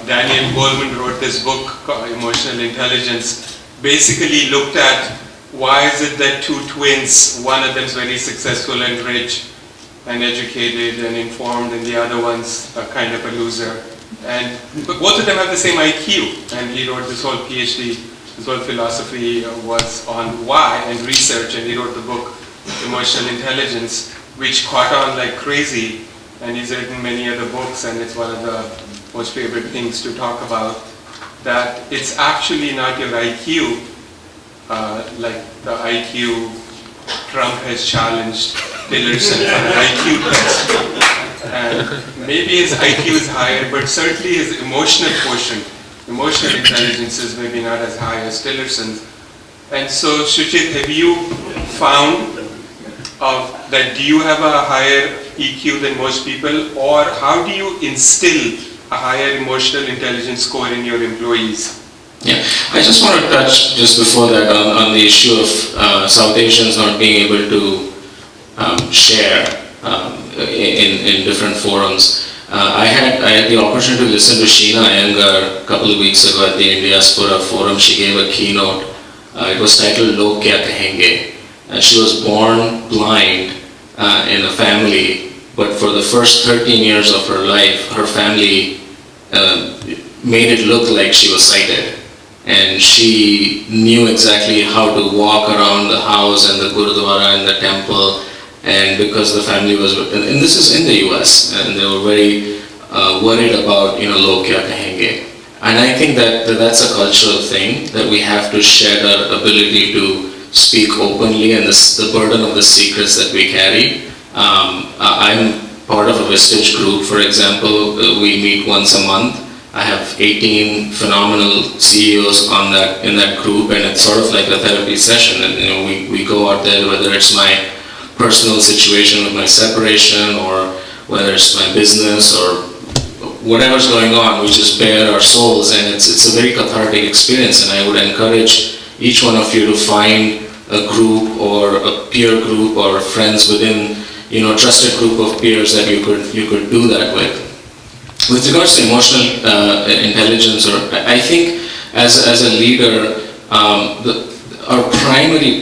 Daniel Goleman wrote this book called Emotional Intelligence, basically looked at why is it that two twins, one of them is very successful and rich and educated and informed, and the other one's kind of a loser. But both of them have the same IQ, and he wrote this whole PhD, his whole philosophy was on why and research, and he wrote the book Emotional Intelligence, which caught on like crazy, and he's written many other books, and it's one of the most favorite things to talk about, that it's actually not your IQ, like the IQ Trump has challenged Tillerson for an IQ test. And maybe his IQ is higher, but certainly his emotional quotient, emotional intelligence is maybe not as high as Tillerson's. And so, Suchit, have you found that do you have a higher EQ than most people, or how do you instill a higher emotional intelligence score in your employees? Yeah, I just want to touch just before that on the issue of South Asians not being able to share in different forums. I had the opportunity to listen to Sheena Iyengar a couple of weeks ago at the Indiaspora Forum. She gave a keynote. It was titled Log Kya Kahenge. She was born blind in a family, but for the first 13 years of her life, her family made it look like she was sighted. and she knew exactly how to walk around the house and the Gurudwara and the temple, and because the family was, and this is in the US, and they were very worried about, log kya kahenge. And I think that that's a cultural thing, that we have to shed our ability to speak openly and the burden of the secrets that we carry. I'm part of a Vistage group, for example. We meet once a month. I have 18 phenomenal CEOs in that group, and it's sort of like a therapy session. And we go out there, whether it's my personal situation with my separation, or whether it's my business, or whatever's going on, we just bare our souls, and it's a very cathartic experience. And I would encourage each one of you to find a group or a peer group or friends within, trusted group of peers that you could do that with. With regards to emotional intelligence, or I think as a leader, our primary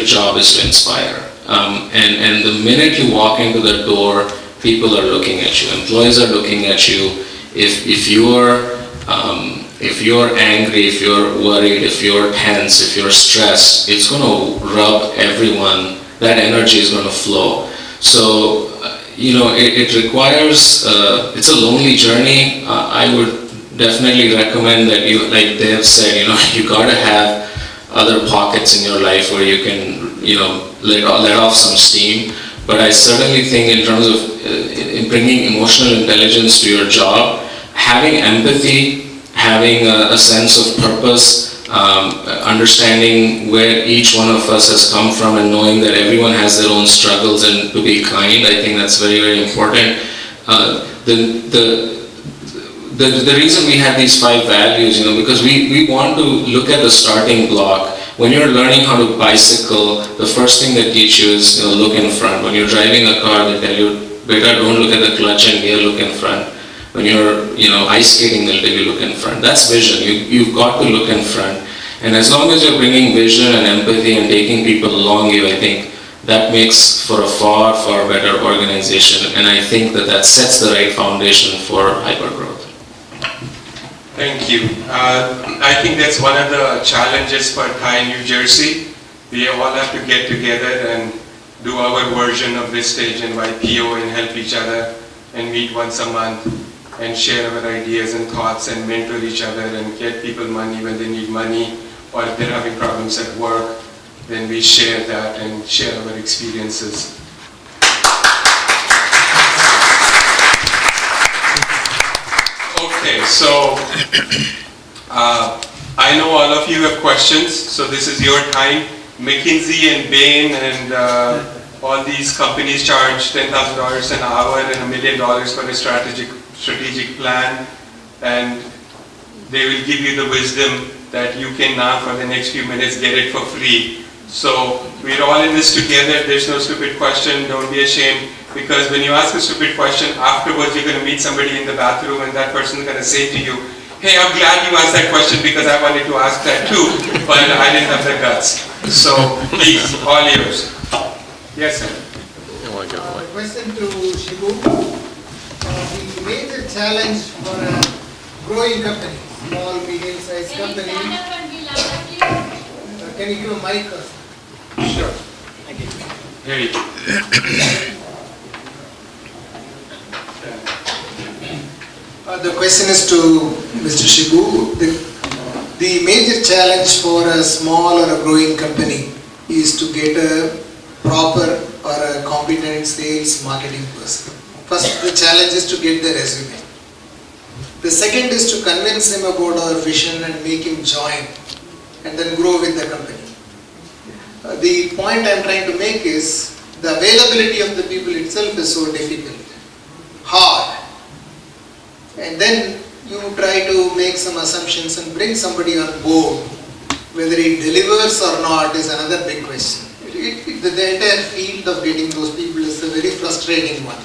job is to inspire. And the minute you walk into the door, people are looking at you. Employees are looking at you. If you're angry, if you're worried, if you're tense, if you're stressed, it's going to rub everyone. That energy is going to flow. So, it requires, it's a lonely journey. I would definitely recommend that you, like Dev said, you got to have other pockets in your life where you can, let off some steam. But I certainly think in terms of in bringing emotional intelligence to your job, having empathy, having a sense of purpose, understanding where each one of us has come from, and knowing that everyone has their own struggles, and to be kind, I think that's very, very important. The reason we have these 5 values, because we want to look at the starting block. When you're learning how to bicycle, the first thing they teach you is, look in front. When you're driving a car, they tell you, beta, don't look at the clutch and gear, look in front. When you're, ice skating, they'll tell you, look in front. That's vision. You've got to look in front. And as long as you're bringing vision and empathy and taking people along you, I think that makes for a far, far better organization. And I think that sets the right foundation for hypergrowth. Thank you. I think that's one of the challenges for TiE New Jersey. We all have to get together and do our version of Vistage and YPO and help each other and meet once a month and share our ideas and thoughts and mentor each other and get people money when they need money, or if they're having problems at work, then we share that and share our experiences. Okay, so I know all of you have questions, so this is your time. McKinsey and Bain and all these companies charge $10,000 an hour and $1 million for a strategic plan, and they will give you the wisdom that you can now for the next few minutes get it for free. So we're all in this together. There's no stupid question. Don't be ashamed, because when you ask a stupid question, afterwards you're going to meet somebody in the bathroom and that person's going to say to you, hey, I'm glad you asked that question because I wanted to ask that too, but I didn't have the guts. So please, all yours. Yes, sir. Question to Shebu. The major challenge for a growing company, small, medium-sized company. Can you give a mic? Sure. Thank you. Here you go. The question is to Mr. Shebu. The major challenge for a small or a growing company is to get a proper or a competent sales marketing person. First, the challenge is to get the resume. The second is to convince him about our vision and make him join and then grow with the company. The point I am trying to make is the availability of the people itself is so difficult, hard. And then you try to make some assumptions and bring somebody on board. Whether it delivers or not is another big question. The entire field of getting those people is a very frustrating one.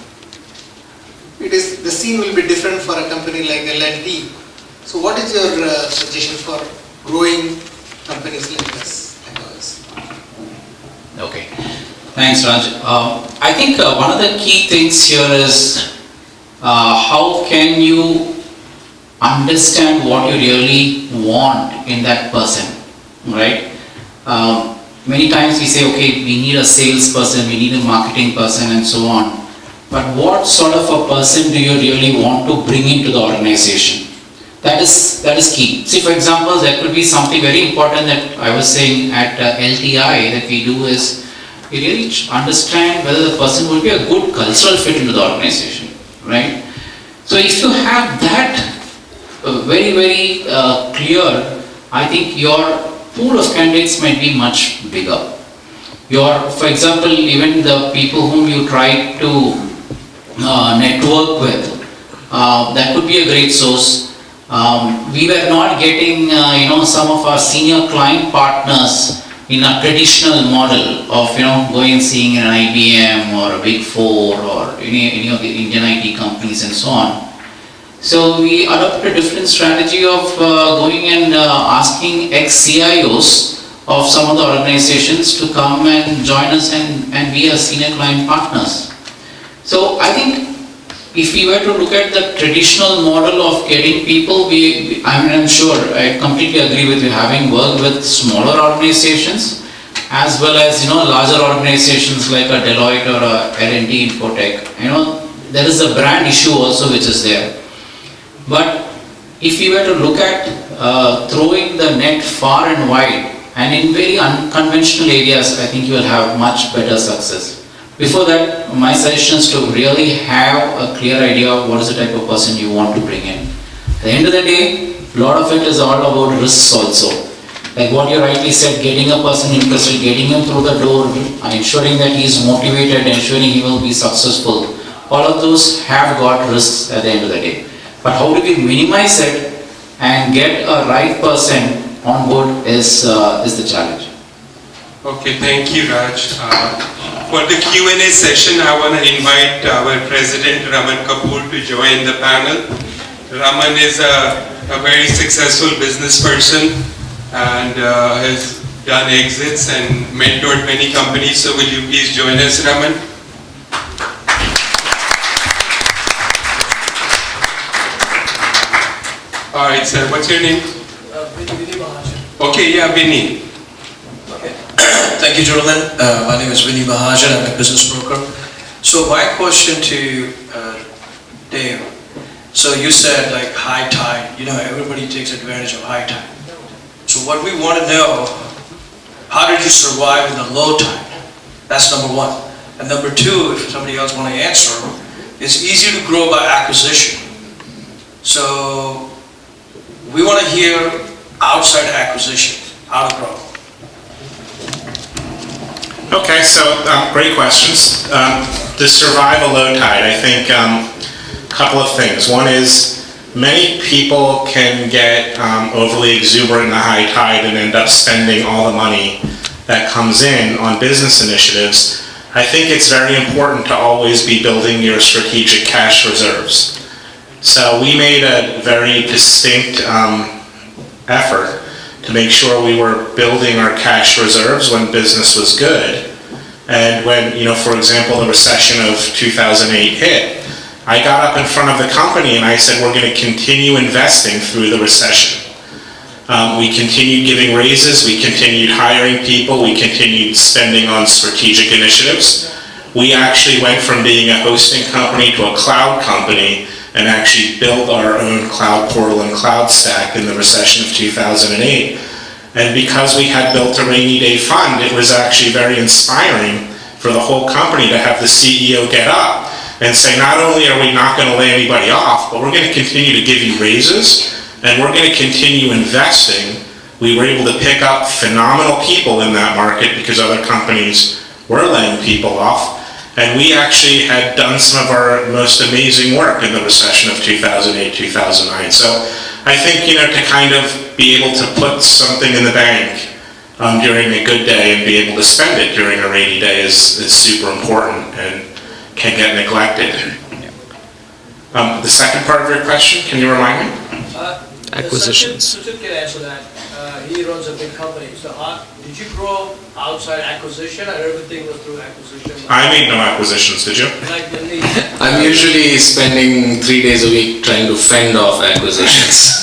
The scene will be different for a company like L&T. So what is your suggestion for growing companies like us and ours? Okay, thanks Raj. I think one of the key things here is how can you understand what you really want in that person, right? Many times we say, okay, we need a salesperson, we need a marketing person and so on. But what sort of a person do you really want to bring into the organization? That is key. See, for example, there could be something very important that I was saying at LTI that we do is we really understand whether the person will be a good cultural fit into the organization, right? So if you have that very, very clear, I think your pool of candidates might be much bigger. For example, even the people whom you try to network with, that could be a great source. We were not getting, some of our senior client partners in a traditional model of, going and seeing an IBM or a Big Four or any of the Indian IT companies and so on. So we adopted a different strategy of going and asking ex-CIOs of some of the organizations to come and join us and be our senior client partners. So I think if we were to look at the traditional model of getting people, I'm sure, I completely agree with you, having worked with smaller organizations as well as larger organizations like a Deloitte or a L&T Infotech. There is a brand issue also which is there. But if we were to look at throwing the net far and wide and in very unconventional areas, I think you will have much better success. Before that, my suggestion is to really have a clear idea of what is the type of person you want to bring in. At the end of the day, a lot of it is all about risks also. Like what you rightly said, getting a person interested, getting him through the door, ensuring that he is motivated, ensuring he will be successful. All of those have got risks at the end of the day. But how do we minimize it and get a right person on board is the challenge. Okay, thank you, Raj. For the Q&A session, I want to invite our President Raman Kapoor to join the panel. Raman is a very successful business person and has done exits and mentored many companies. So will you please join us, Raman? All right, sir. What's your name? Vinny Mahajan. Okay, yeah, Vinny. Thank you, gentlemen. My name is Vinny Mahajan. I'm a business broker. So my question to Dave. So you said like high tide. Everybody takes advantage of high tide. So what we want to know, how did you survive in the low tide? That's number one. And number two, if somebody else want to answer, it's easy to grow by acquisition. So we want to hear outside acquisition, how to grow. Okay, so great questions. To survive a low tide, I think a couple of things. One is many people can get overly exuberant in the high tide and end up spending all the money that comes in on business initiatives. I think it's very important to always be building your strategic cash reserves. So we made a very distinct effort to make sure we were building our cash reserves when business was good. And when, for example, the recession of 2008 hit, I got up in front of the company and I said, we're going to continue investing through the recession. We continued giving raises, we continued hiring people, we continued spending on strategic initiatives. We actually went from being a hosting company to a cloud company and actually built our own cloud portal and cloud stack in the recession of 2008. And because we had built a rainy day fund, it was actually very inspiring for the whole company to have the CEO get up and say, not only are we not going to lay anybody off, but we're going to continue to give you raises and we're going to continue investing. We were able to pick up phenomenal people in that market because other companies were laying people off. And we actually had done some of our most amazing work in the recession of 2008, 2009. So I think, to kind of be able to put something in the bank during a good day and be able to spend it during a rainy day is super important and can get neglected. The second part of your question, can you remind me? Acquisitions. Suchit can answer that. He runs a big company. So do did you grow outside acquisition, or everything was through acquisition? I made no acquisitions, did you? Like the need. I'm usually spending 3 days a week trying to fend off acquisitions.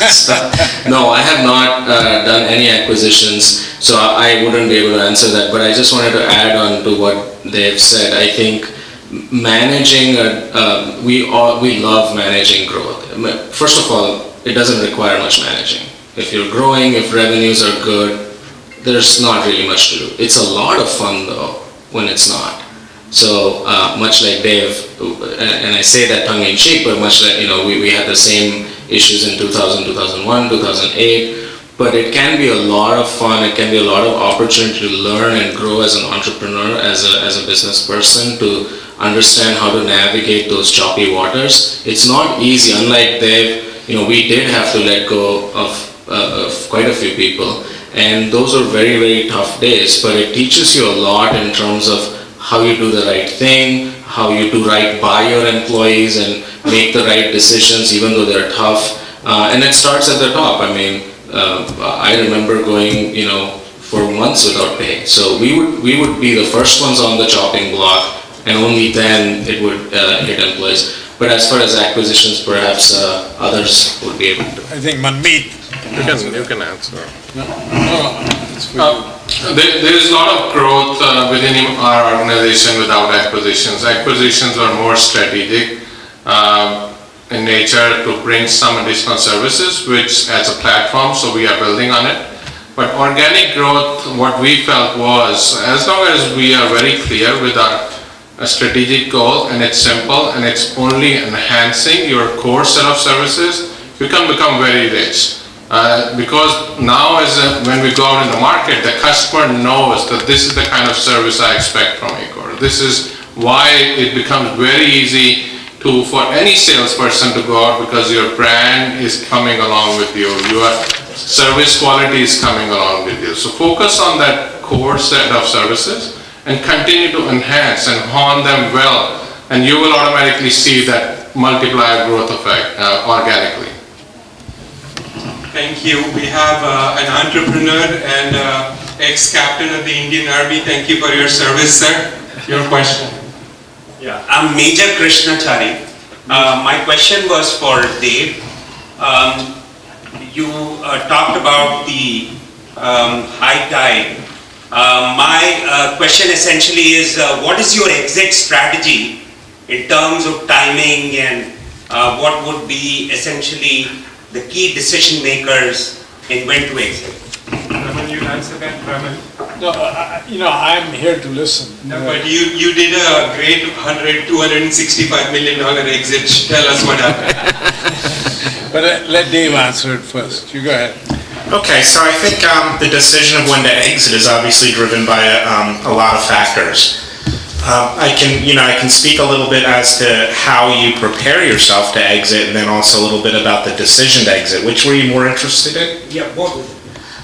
No, I have not done any acquisitions, so I wouldn't be able to answer that. But I just wanted to add on to what they've said. I think managing, we love managing growth. First of all, it doesn't require much managing. If you're growing, if revenues are good, there's not really much to do. It's a lot of fun though when it's not. So much like Dev, and I say that tongue in cheek, but much like, we had the same issues in 2000, 2001, 2008, but it can be a lot of fun. It can be a lot of opportunity to learn and grow as an entrepreneur, as a business person, to understand how to navigate those choppy waters. It's not easy. Unlike Dev, we did have to let go of quite a few people, and those are very, very tough days, but it teaches you a lot in terms of how you do the right thing, how you do right by your employees and make the right decisions even though they're tough. And it starts at the top. I mean, I remember going, for months without pay. So we would be the first ones on the chopping block, and only then it would hit employees. But as far as acquisitions, perhaps others would be able to. I think Manmeet. You can answer. There is a lot of growth within our organization without acquisitions. Acquisitions are more strategic in nature to bring some additional services, which adds a platform, so we are building on it. But organic growth, what we felt was, as long as we are very clear with our strategic goal, and it's simple, and it's only enhancing your core set of services, you can become very rich. Because now when we go out in the market, the customer knows that this is the kind of service I expect from Aequor. This is why it becomes very easy for any salesperson to go out, because your brand is coming along with you, your service quality is coming along with you. So focus on that core set of services and continue to enhance and hone them well, and you will automatically see that multiplier growth effect organically. Thank you. We have an entrepreneur and ex-captain of the Indian Army. Thank you for your service, sir. Your question. Yeah, I'm Major Krishnachari. My question was for Dev. You talked about the high tide. My question essentially is, what is your exit strategy in terms of timing, and what would be essentially the key decision makers in when to exit? Raman, you answer that, Raman? No, I'm here to listen. No, but you did a great $265 million exit. Tell us what happened. But let Dave answer it first. You go ahead. Okay, so I think the decision of when to exit is obviously driven by a lot of factors. I can speak a little bit as to how you prepare yourself to exit, and then also a little bit about the decision to exit. Which were you more interested in? Yeah, both.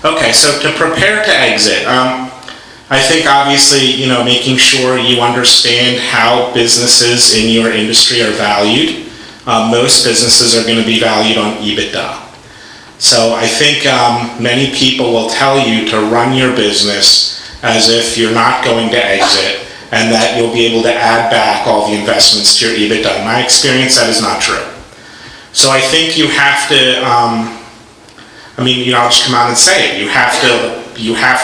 Okay, so to prepare to exit, I think obviously, making sure you understand how businesses in your industry are valued. Most businesses are going to be valued on EBITDA. So I think many people will tell you to run your business as if you're not going to exit, and that you'll be able to add back all the investments to your EBITDA. In my experience, that is not true. So I think you have to, I'll just come out and say it. You have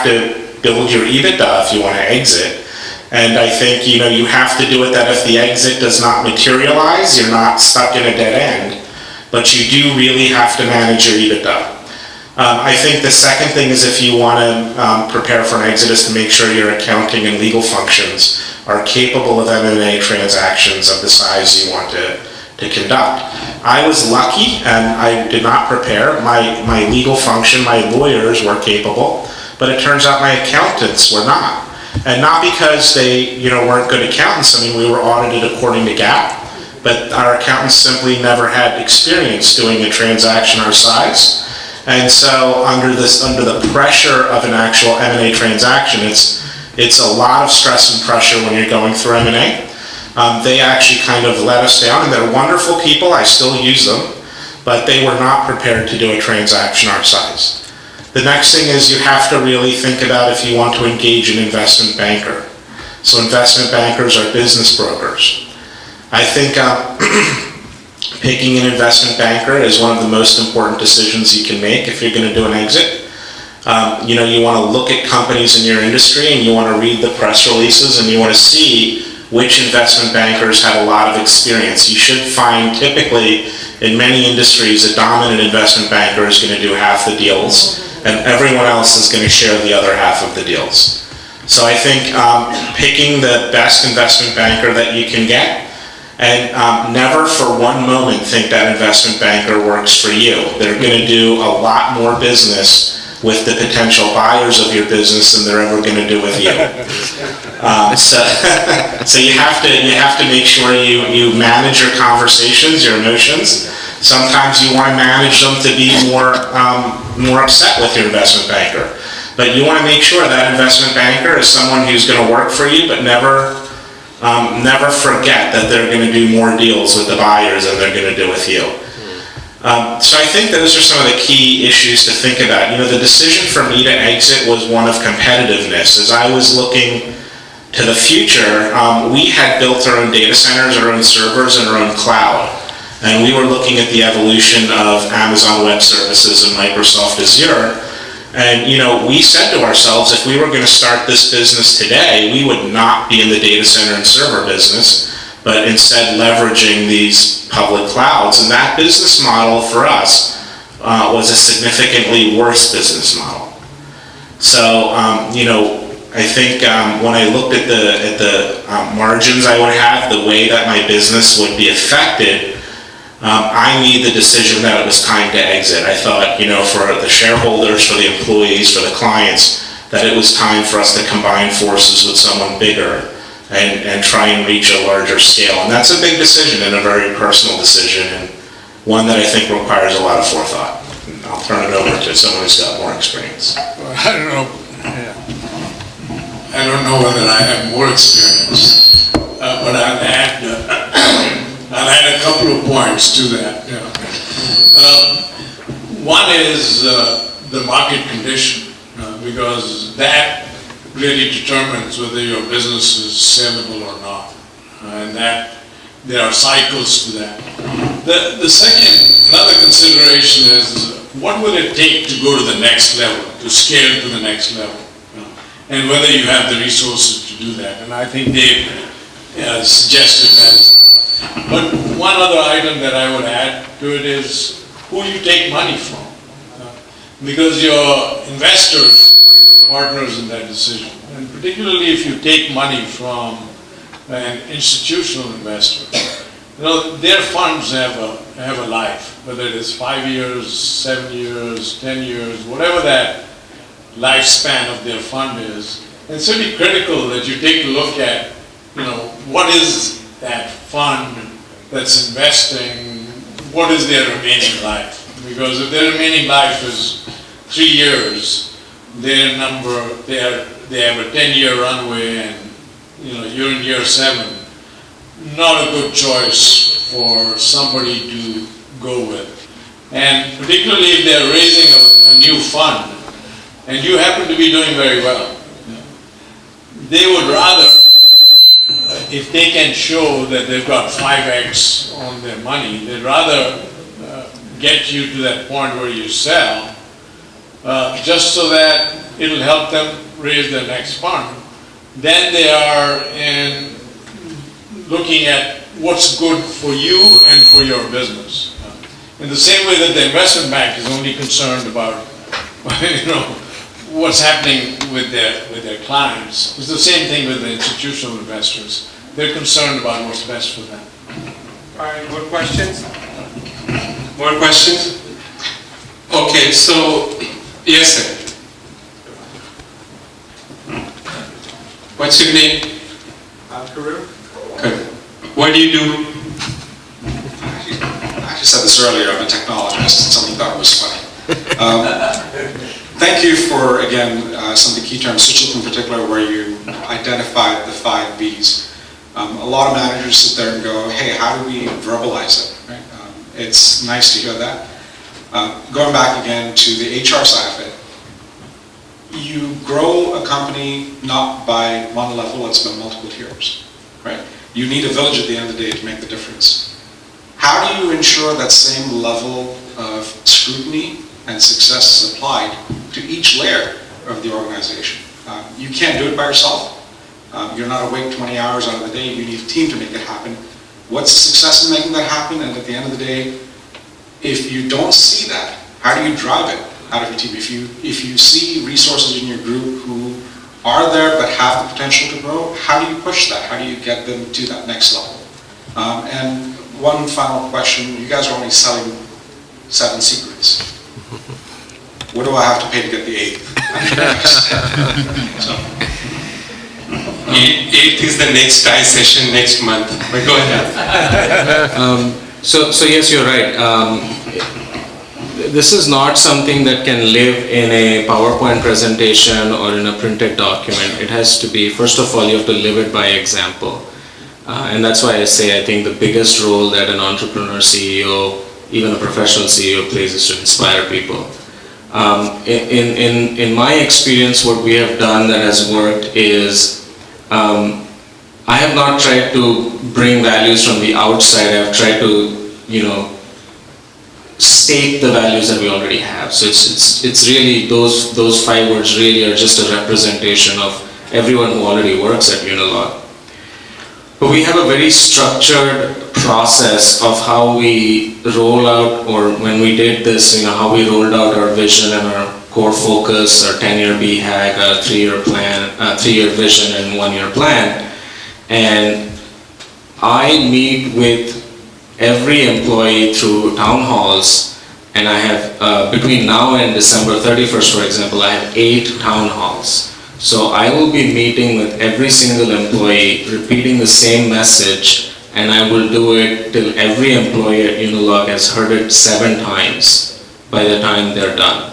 to build your EBITDA if you want to exit. And I think, you have to do it that if the exit does not materialize, you're not stuck in a dead end, but you do really have to manage your EBITDA. I think the second thing is, if you want to prepare for an exit, is to make sure your accounting and legal functions are capable of M&A transactions of the size you want to conduct. I was lucky and I did not prepare. My legal function, my lawyers were capable, but it turns out my accountants were not. And not because they weren't good accountants. We were audited according to GAAP, but our accountants simply never had experience doing a transaction our size. And so under the pressure of an actual M&A transaction, it's a lot of stress and pressure when you're going through M&A. They actually kind of let us down, and they're wonderful people. I still use them, but they were not prepared to do a transaction our size. The next thing is you have to really think about if you want to engage an investment banker. So investment bankers are business brokers. I think picking an investment banker is one of the most important decisions you can make if you're going to do an exit. You want to look at companies in your industry and you want to read the press releases and you want to see which investment bankers have a lot of experience. You should find typically in many industries a dominant investment banker is going to do half the deals and everyone else is going to share the other half of the deals. So I think picking the best investment banker that you can get, and never for one moment think that investment banker works for you. They're going to do a lot more business with the potential buyers of your business than they're ever going to do with you. So you have to make sure you manage your conversations, your emotions. Sometimes you want to manage them to be more upset with your investment banker. But you want to make sure that investment banker is someone who's going to work for you, but never forget that they're going to do more deals with the buyers than they're going to do with you. So I think those are some of the key issues to think about. The decision for me to exit was one of competitiveness. As I was looking to the future, we had built our own data centers, our own servers, and our own cloud. And we were looking at the evolution of Amazon Web Services and Microsoft Azure. And, we said to ourselves, if we were going to start this business today, we would not be in the data center and server business, but instead leveraging these public clouds. And that business model for us was a significantly worse business model. So, I think when I looked at the margins I would have, the way that my business would be affected, I made the decision that it was time to exit. I thought, for the shareholders, for the employees, for the clients, that it was time for us to combine forces with someone bigger and try and reach a larger scale. And that's a big decision and a very personal decision, and one that I think requires a lot of forethought. I'll turn it over to someone who's got more experience. Well, I don't know. Yeah. I don't know whether I have more experience, but I'll add a couple of points to that. One is the market condition, because that really determines whether your business is sellable or not, and that there are cycles to that. The second, another consideration is what will it take to go to the next level, to scale to the next level, and whether you have the resources to do that. And I think Dave suggested that. But one other item that I would add to it is who you take money from, because your investors are your partners in that decision. And particularly if you take money from an institutional investor, their funds have a life, whether it is 5 years, 7 years, 10 years, whatever that lifespan of their fund is. And it's really critical that you take a look at, what is that fund that's investing, what is their remaining life? Because if their remaining life is 3 years, they have a 10-year runway, and you're in year 7. Not a good choice for somebody to go with. And particularly if they're raising a new fund, and you happen to be doing very well, they would rather, if they can show that they've got 5x on their money, they'd rather get you to that point where you sell, just so that it'll help them raise their next fund. Then they are in looking at what's good for you and for your business. In the same way that the investment bank is only concerned about, what's happening with their clients, it's the same thing with the institutional investors. They're concerned about what's best for them. All right, more questions? More questions? Okay, so, yes, sir. What's your name? Karu. Good. What do you do? I actually said this earlier, I'm a technologist, and somebody thought it was funny. Thank you for, again, some of the key terms, Suchit in particular, where you identified the 5 Bs. A lot of managers sit there and go, hey, how do we verbalize it? Right? It's nice to hear that. Going back again to the HR side of it, you grow a company not by one level, it's by multiple tiers, right? You need a village at the end of the day to make the difference. How do you ensure that same level of scrutiny and success is applied to each layer of the organization? You can't do it by yourself. You're not awake 20 hours out of the day. You need a team to make it happen. What's the success in making that happen? And at the end of the day, if you don't see that, how do you drive it out of your team? If you see resources in your group who are there but have the potential to grow, how do you push that? How do you get them to that next level? And one final question, you guys are only selling 7 secrets. What do I have to pay to get the 8th? So. 8th is the next TiE session next month, but go ahead. So yes, you're right. This is not something that can live in a PowerPoint presentation or in a printed document. It has to be, first of all, you have to live it by example. And that's why I say I think the biggest role that an entrepreneur CEO, even a professional CEO plays is to inspire people. In my experience, what we have done that has worked is I have not tried to bring values from the outside. I've tried to, state the values that we already have. So it's really those 5 words really are just a representation of everyone who already works at Unilog. But we have a very structured process of how we roll out, or when we did this, how we rolled out our vision and our core focus, our 10-year BHAG, our 3-year plan, 3-year vision and 1-year plan. And I meet with every employee through town halls, and I have, between now and December 31st, for example, I have 8 town halls. So I will be meeting with every single employee, repeating the same message, and I will do it till every employee at Unilog has heard it 7 times by the time they're done.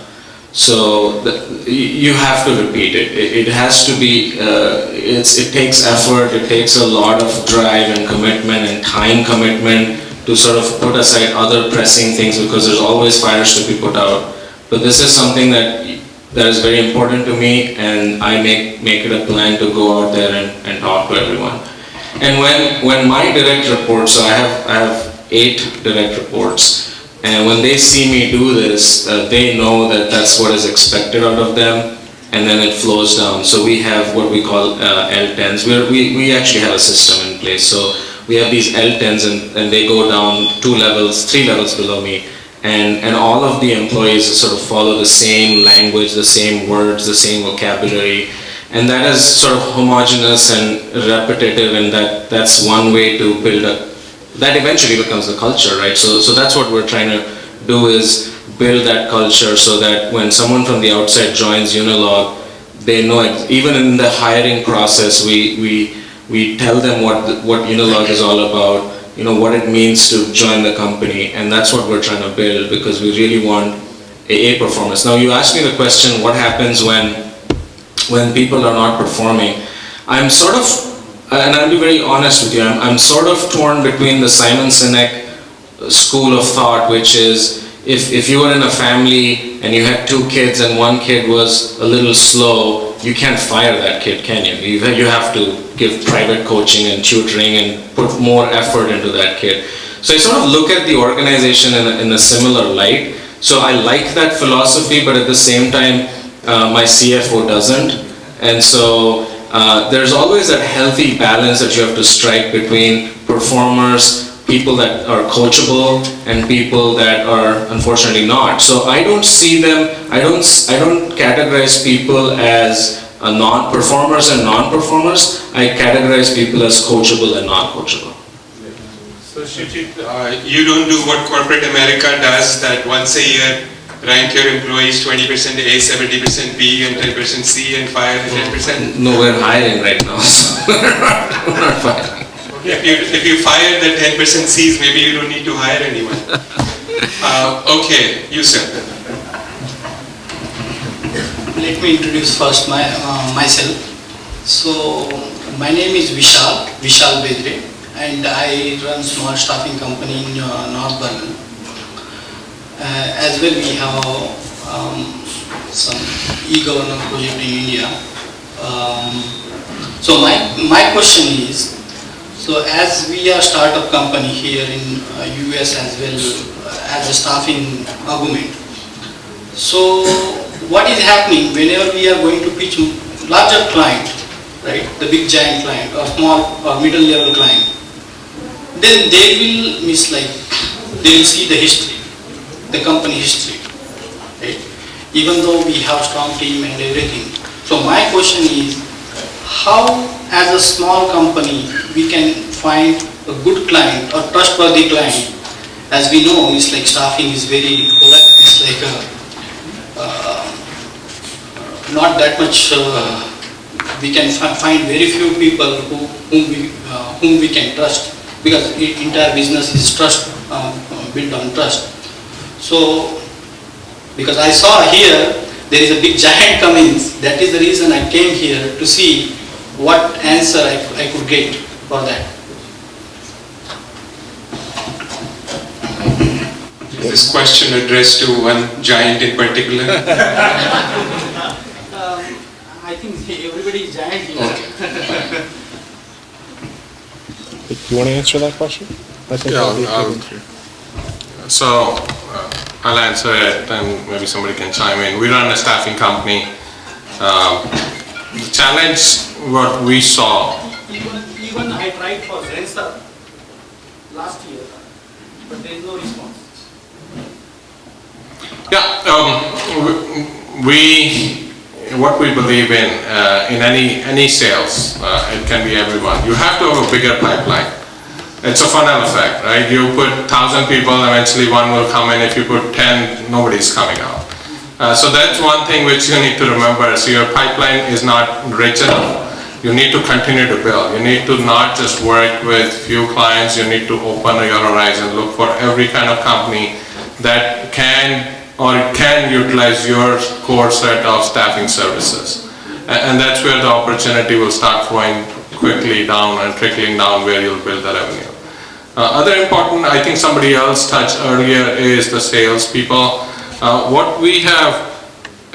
So you have to repeat it. It has to be, it takes effort, it takes a lot of drive and commitment and time commitment to sort of put aside other pressing things, because there's always fires to be put out. But this is something that is very important to me, and I make it a plan to go out there and talk to everyone. And when my direct reports, so I have 8 direct reports, and when they see me do this, they know that that's what is expected out of them, and then it flows down. So we have what we call L10s. We actually have a system in place. So we have these L10s, and they go down 3 levels below me. And all of the employees sort of follow the same language, the same words, the same vocabulary. And that is sort of homogeneous and repetitive, and that's one way to build that eventually becomes the culture, right? So that's what we're trying to do, is build that culture so that when someone from the outside joins Unilog, they know, even in the hiring process, we tell them what Unilog is all about, what it means to join the company, and that's what we're trying to build, because we really want a performance. Now you asked me the question, what happens when people are not performing? I'm sort of, and I'll be very honest with you, I'm sort of torn between the Simon Sinek school of thought, which is if you were in a family and you had 2 kids and one kid was a little slow, you can't fire that kid, can you? You have to give private coaching and tutoring and put more effort into that kid. So I sort of look at the organization in a similar light. So I like that philosophy, but at the same time, my CFO doesn't. And so there's always that healthy balance that you have to strike between performers, people that are coachable, and people that are unfortunately not. So I don't see them, I don't categorize people as non-performers and non-performers. I categorize people as coachable and non-coachable. So Suchit, you don't do what corporate America does, that once a year rank your employees 20% A, 70% B, and 10% C, and fire the 10%? No, we're hiring right now, so we're not firing. If you fire the 10% Cs, maybe you don't need to hire anyone. Okay, you sir. Let me introduce first myself. So my name is Vishal Bedre, and I run small staffing company in North Berlin. As well, we have some e-government project in India. So my question is, so as we are startup company here in US as well as a staffing argument, so what is happening whenever we are going to pitch larger client, right, the big giant client or small or middle level client, then they will they will see the history, the company history, right? Even though we have strong team and everything. So my question is, how as a small company we can find a good client or trustworthy client? As we know, it's like staffing is very, it's like not that much, we can find very few people whom we can trust, because entire business is trust, built on trust. So, because I saw here, there is a big giant coming, that is the reason I came here to see what answer I could get for that. Is this question addressed to one giant in particular? I think everybody is giant here. Okay. You want to answer that question? I think So I'll answer it and maybe somebody can chime in. We run a staffing company. The challenge, what we saw. Even I tried for Zenster last year, but there is no response. Yeah, what we believe in any sales, it can be everyone. You have to have a bigger pipeline. It's a funnel effect, right? You put 1,000 people, eventually one will come in. If you put 10, nobody's coming out. So that's one thing which you need to remember. So your pipeline is not rich enough. You need to continue to build. You need to not just work with few clients. You need to open your horizon, look for every kind of company that can utilize your core set of staffing services. And that's where the opportunity will start flowing quickly down and trickling down, where you'll build the revenue. Other important, I think somebody else touched earlier, is the sales people. What we have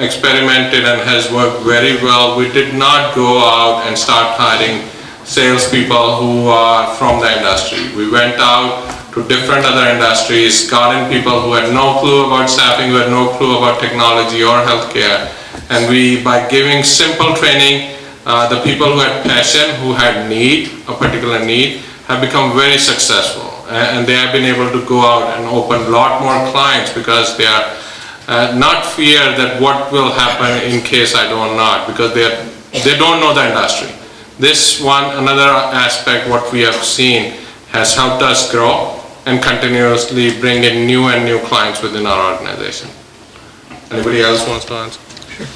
experimented and has worked very well, we did not go out and start hiring salespeople who are from the industry. We went out to different other industries, got in people who had no clue about staffing, who had no clue about technology or healthcare. And we, by giving simple training, the people who had passion, who had a particular need, have become very successful. And they have been able to go out and open a lot more clients, because they are not fear that what will happen in case I do not, because they don't know the industry. This one, another aspect, what we have seen, has helped us grow and continuously bring in new and new clients within our organization. Anybody else wants to answer? Sure.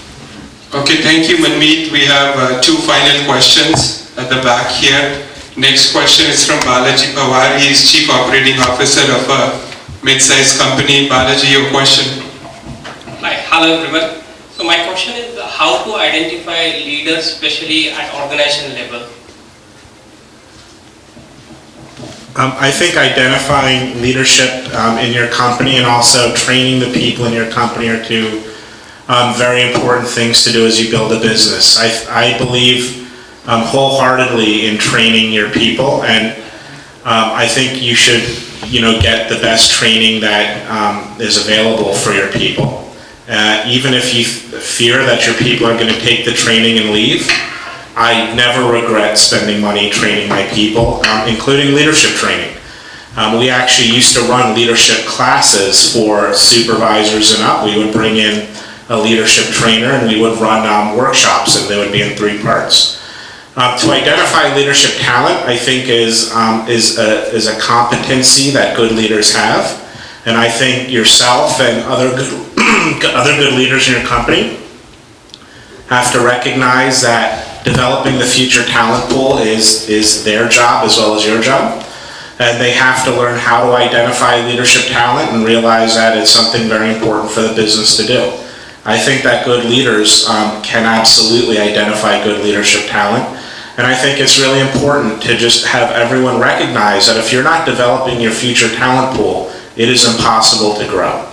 Okay, thank you, Manmeet. We have two final questions at the back here. Next question is from Balaji Pawar. He is Chief Operating Officer of a mid-sized company. Balaji, your question. Hi, hello everyone. So my question is how to identify leaders, especially at organization level. I think identifying leadership in your company and also training the people in your company are two very important things to do as you build a business. I believe wholeheartedly in training your people, and I think you should, get the best training that is available for your people. Even if you fear that your people are going to take the training and leave, I never regret spending money training my people, including leadership training. We actually used to run leadership classes for supervisors and up. We would bring in a leadership trainer and we would run workshops, and they would be in 3 parts. To identify leadership talent, I think is a competency that good leaders have, and I think yourself and other good leaders in your company have to recognize that developing the future talent pool is their job as well as your job, and they have to learn how to identify leadership talent and realize that it's something very important for the business to do. I think that good leaders can absolutely identify good leadership talent, and I think it's really important to just have everyone recognize that if you're not developing your future talent pool, it is impossible to grow.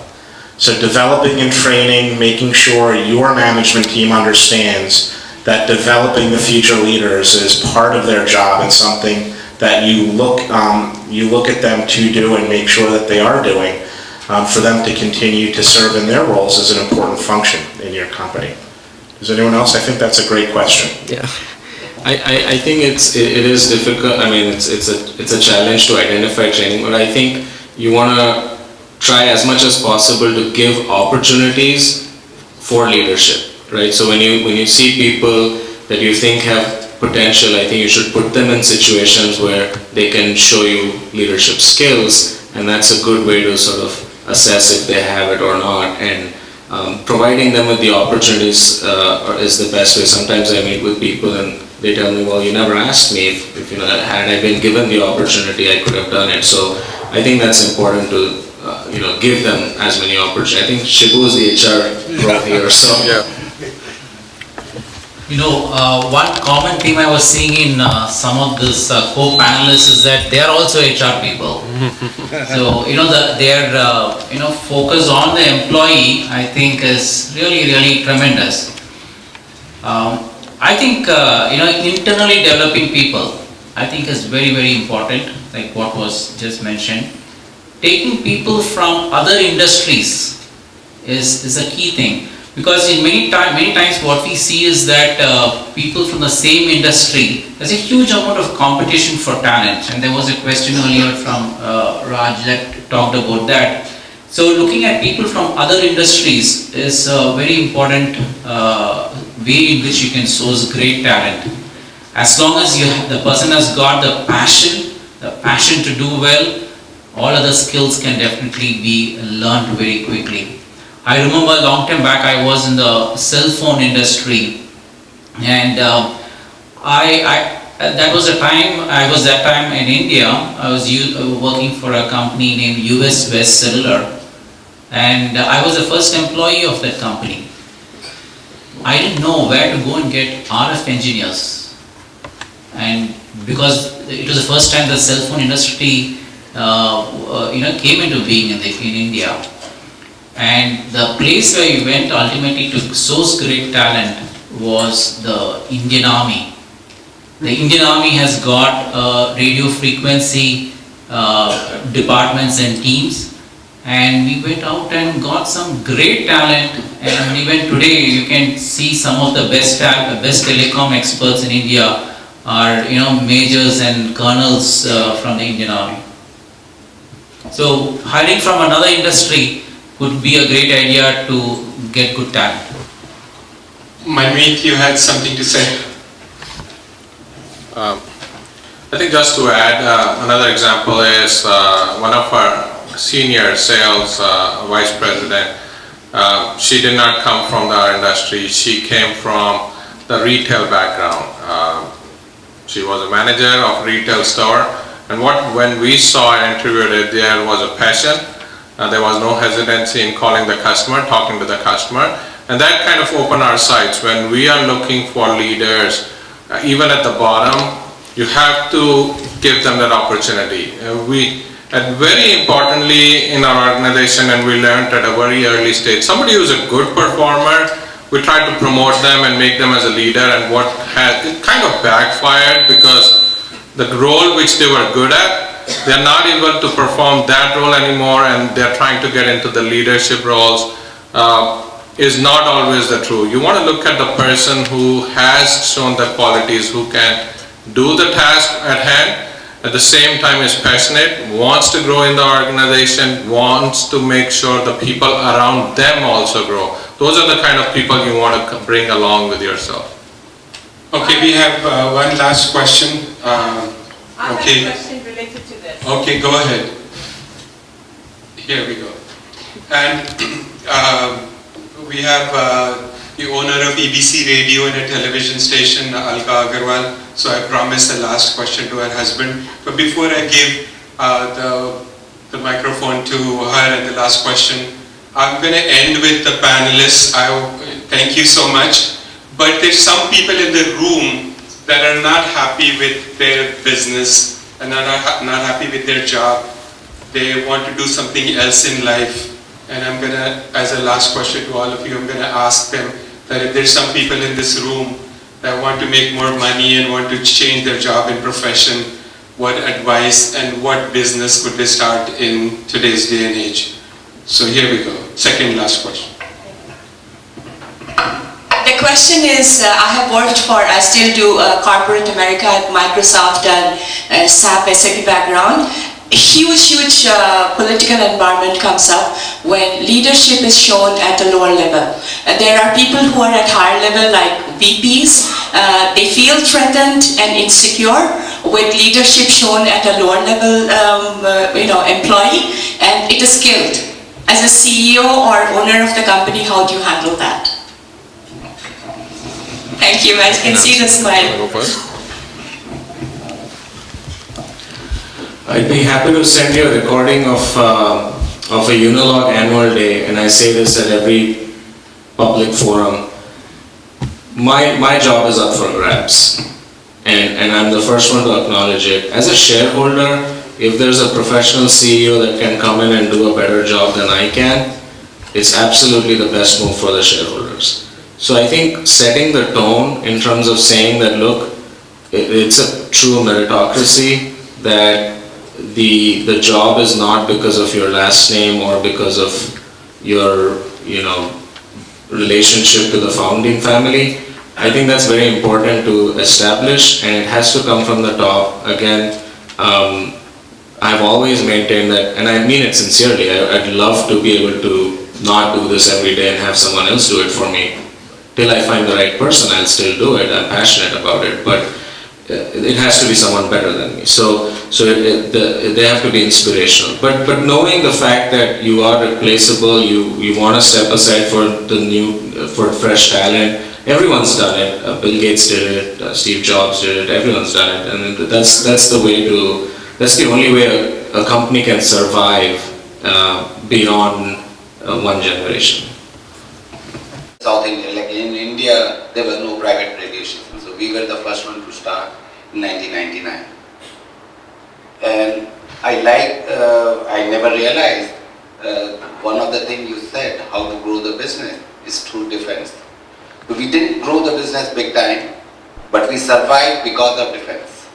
So developing and training, making sure your management team understands that developing the future leaders is part of their job and something that you look at them to do and make sure that they are doing for them to continue to serve in their roles as an important function in your company. Does anyone else? I think that's a great question. Yeah, I think it is difficult. I mean, it's a challenge to identify training, but I think you want to try as much as possible to give opportunities for leadership, right? So when you see people that you think have potential, I think you should put them in situations where they can show you leadership skills, and that's a good way to sort of assess if they have it or not. And providing them with the opportunities is the best way. Sometimes I meet with people and they tell me, well, you never asked me if you know, had I been given the opportunity, I could have done it. So I think that's important to give them as many opportunities. I think Shebu is the HR role here, so. Yeah. One common theme I was seeing in some of this co-panelists is that they are also HR people. So their focus on the employee, I think, is really tremendous. I think internally developing people, I think, is very important, like what was just mentioned. Taking people from other industries is a key thing, because in many times what we see is that people from the same industry, there's a huge amount of competition for talent, and there was a question earlier from Raj that talked about that. So looking at people from other industries is a very important way in which you can source great talent. As long as the person has got the passion to do well, all other skills can definitely be learned very quickly. I remember a long time back I was in the cell phone industry, and that was a time, I was that time in India. I was working for a company named US West Cellular, and I was the first employee of that company. I didn't know where to go and get RF engineers, and because it was the first time the cell phone industry came into being in India. And the place where we went ultimately to source great talent was the Indian Army. The Indian Army has got radio frequency departments and teams, and we went out and got some great talent. And even today you can see some of the best telecom experts in India are majors and colonels from the Indian Army. So hiring from another industry could be a great idea to get good talent. Manmeet, you had something to say? I think just to add, another example is one of our senior sales vice president. She did not come from our industry. She came from the retail background. She was a manager of a retail store, and when we saw and interviewed it, there was a passion. There was no hesitancy in calling the customer, talking to the customer, and that kind of opened our sights. When we are looking for leaders, even at the bottom, you have to give them that opportunity. And very importantly in our organization, and we learned at a very early stage, somebody who's a good performer, we try to promote them and make them as a leader, and it kind of backfired because the role which they were good at, they're not able to perform that role anymore, and they're trying to get into the leadership roles, is not always the truth. You want to look at the person who has shown the qualities, who can do the task at hand, at the same time is passionate, wants to grow in the organization, wants to make sure the people around them also grow. Those are the kind of people you want to bring along with yourself. Okay, we have one last question. I have a question related to this. Okay, go ahead. Here we go. And we have the owner of EBC Radio and a television station, Alka Agarwal. So I promised the last question to her husband. But before I give the microphone to her and the last question, I'm going to end with the panelists. Thank you so much. But there's some people in the room that are not happy with their business and are not happy with their job. They want to do something else in life. And I'm gonna, as a last question to all of you, I'm gonna ask them that if there's some people in this room that want to make more money and want to change their job and profession, what advice and what business could they start in today's day and age? So here we go, second last question. The question is, I have worked for, I still do corporate America at Microsoft and SAP background. Huge political environment comes up when leadership is shown at a lower level. There are people who are at higher level like VPs, they feel threatened and insecure with leadership shown at a lower level employee, and it is killed. As a CEO or owner of the company, how do you handle that? Thank you, I can see the smile. I'd be happy to send you a recording of a Unilog annual day, and I say this at every public forum. My job is up for grabs, and I'm the first one to acknowledge it. As a shareholder, if there's a professional CEO that can come in and do a better job than I can, it's absolutely the best move for the shareholders. So I think setting the tone in terms of saying that, look, it's a true meritocracy, that the job is not because of your last name or because of your, relationship to the founding family. I think that's very important to establish, and it has to come from the top. Again, I've always maintained that, and I mean it sincerely, I'd love to be able to not do this every day and have someone else do it for me. Till I find the right person, I'll still do it. I'm passionate about it, but it has to be someone better than me. So they have to be inspirational. But knowing the fact that you are replaceable, you want to step aside for fresh talent. Everyone's done it. Bill Gates did it. Steve Jobs did it. Everyone's done it, and that's the only way a company can survive beyond one generation. South India, like in India, there was no private radio station, so we were the first one to start in 1999. And I never realized one of the things you said, how to grow the business, is through defense. We didn't grow the business big time, but we survived because of defense.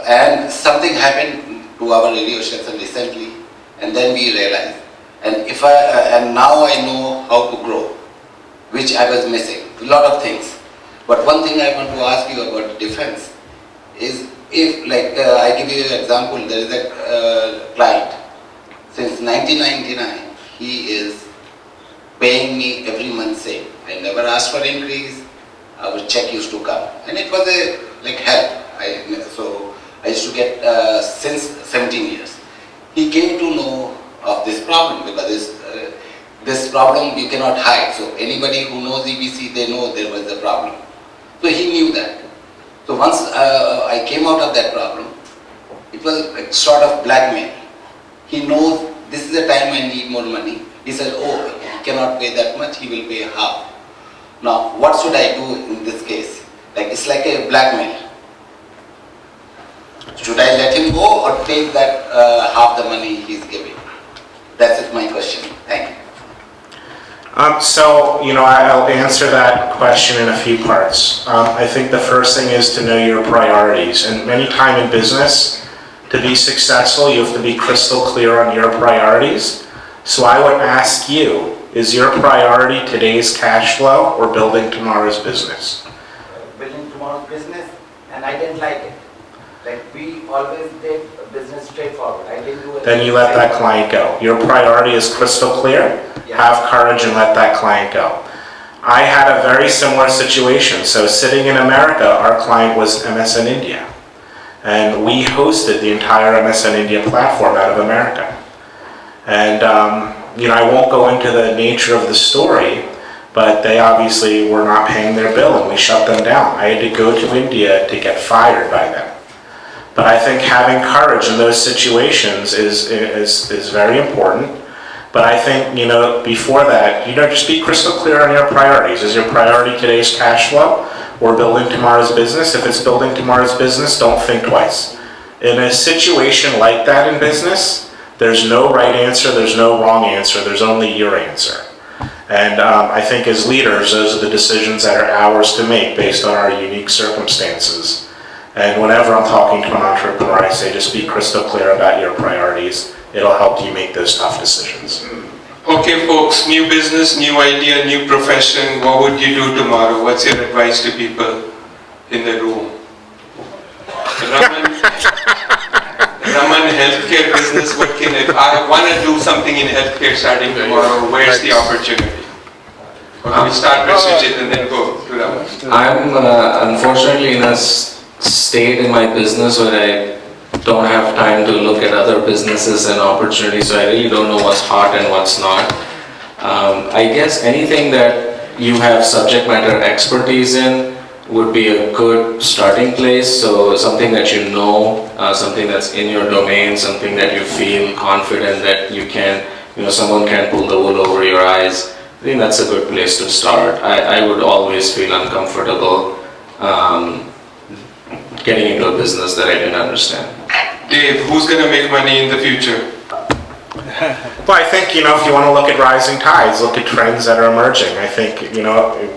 And something happened to our radio station recently, and then we realized. And now I know how to grow, which I was missing, a lot of things. But one thing I want to ask you about defense is, if, I give you an example, there is a client, since 1999, he is paying me every month same. I never asked for increase, our check used to come. And it was help. So I used to get since 17 years. He came to know of this problem, because this problem you cannot hide. So anybody who knows EBC, they know there was a problem. So he knew that. So once I came out of that problem, it was like sort of blackmail. He knows this is the time I need more money. He said, oh, he cannot pay that much, he will pay half. Now, what should I do in this case? It's like a blackmail. Should I let him go or take that half the money he's giving? That's it, my question. Thank you. I'll answer that question in a few parts. I think the first thing is to know your priorities. And many times in business, to be successful, you have to be crystal clear on your priorities. So I would ask you, is your priority today's cash flow or building tomorrow's business? Building tomorrow's business, and I didn't like it. We always did business straightforward. I didn't do it. Then you let that client go. Your priority is crystal clear. Yeah. Have courage and let that client go. I had a very similar situation. So sitting in America, our client was MSN India. And we hosted the entire MSN India platform out of America. And I won't go into the nature of the story, but they obviously were not paying their bill and we shut them down. I had to go to India to get fired by them. But I think having courage in those situations is very important. But I think, before that, just be crystal clear on your priorities. Is your priority today's cash flow or building tomorrow's business? If it's building tomorrow's business, don't think twice. In a situation like that in business, There's no right answer, there's no wrong answer, there's only your answer. And I think as leaders, those are the decisions that are ours to make based on our unique circumstances. And whenever I'm talking to an entrepreneur, I say just be crystal clear about your priorities. It'll help you make those tough decisions. Okay folks, new business, new idea, new profession, what would you do tomorrow? What's your advice to people in the room? Raman, healthcare business, what can if I want to do something in healthcare starting tomorrow, where's the opportunity? We'll start with Suchit and then go to Raman. I'm unfortunately in a state in my business where I don't have time to look at other businesses and opportunities, so I really don't know what's hot and what's not. I guess anything that you have subject matter expertise in would be a good starting place. So something that you know, something that's in your domain, something that you feel confident that you can, someone can pull the wool over your eyes. I think that's a good place to start. I would always feel uncomfortable getting into a business that I didn't understand. Dave, who's going to make money in the future? Well, I think, if you want to look at rising tides, look at trends that are emerging. I think,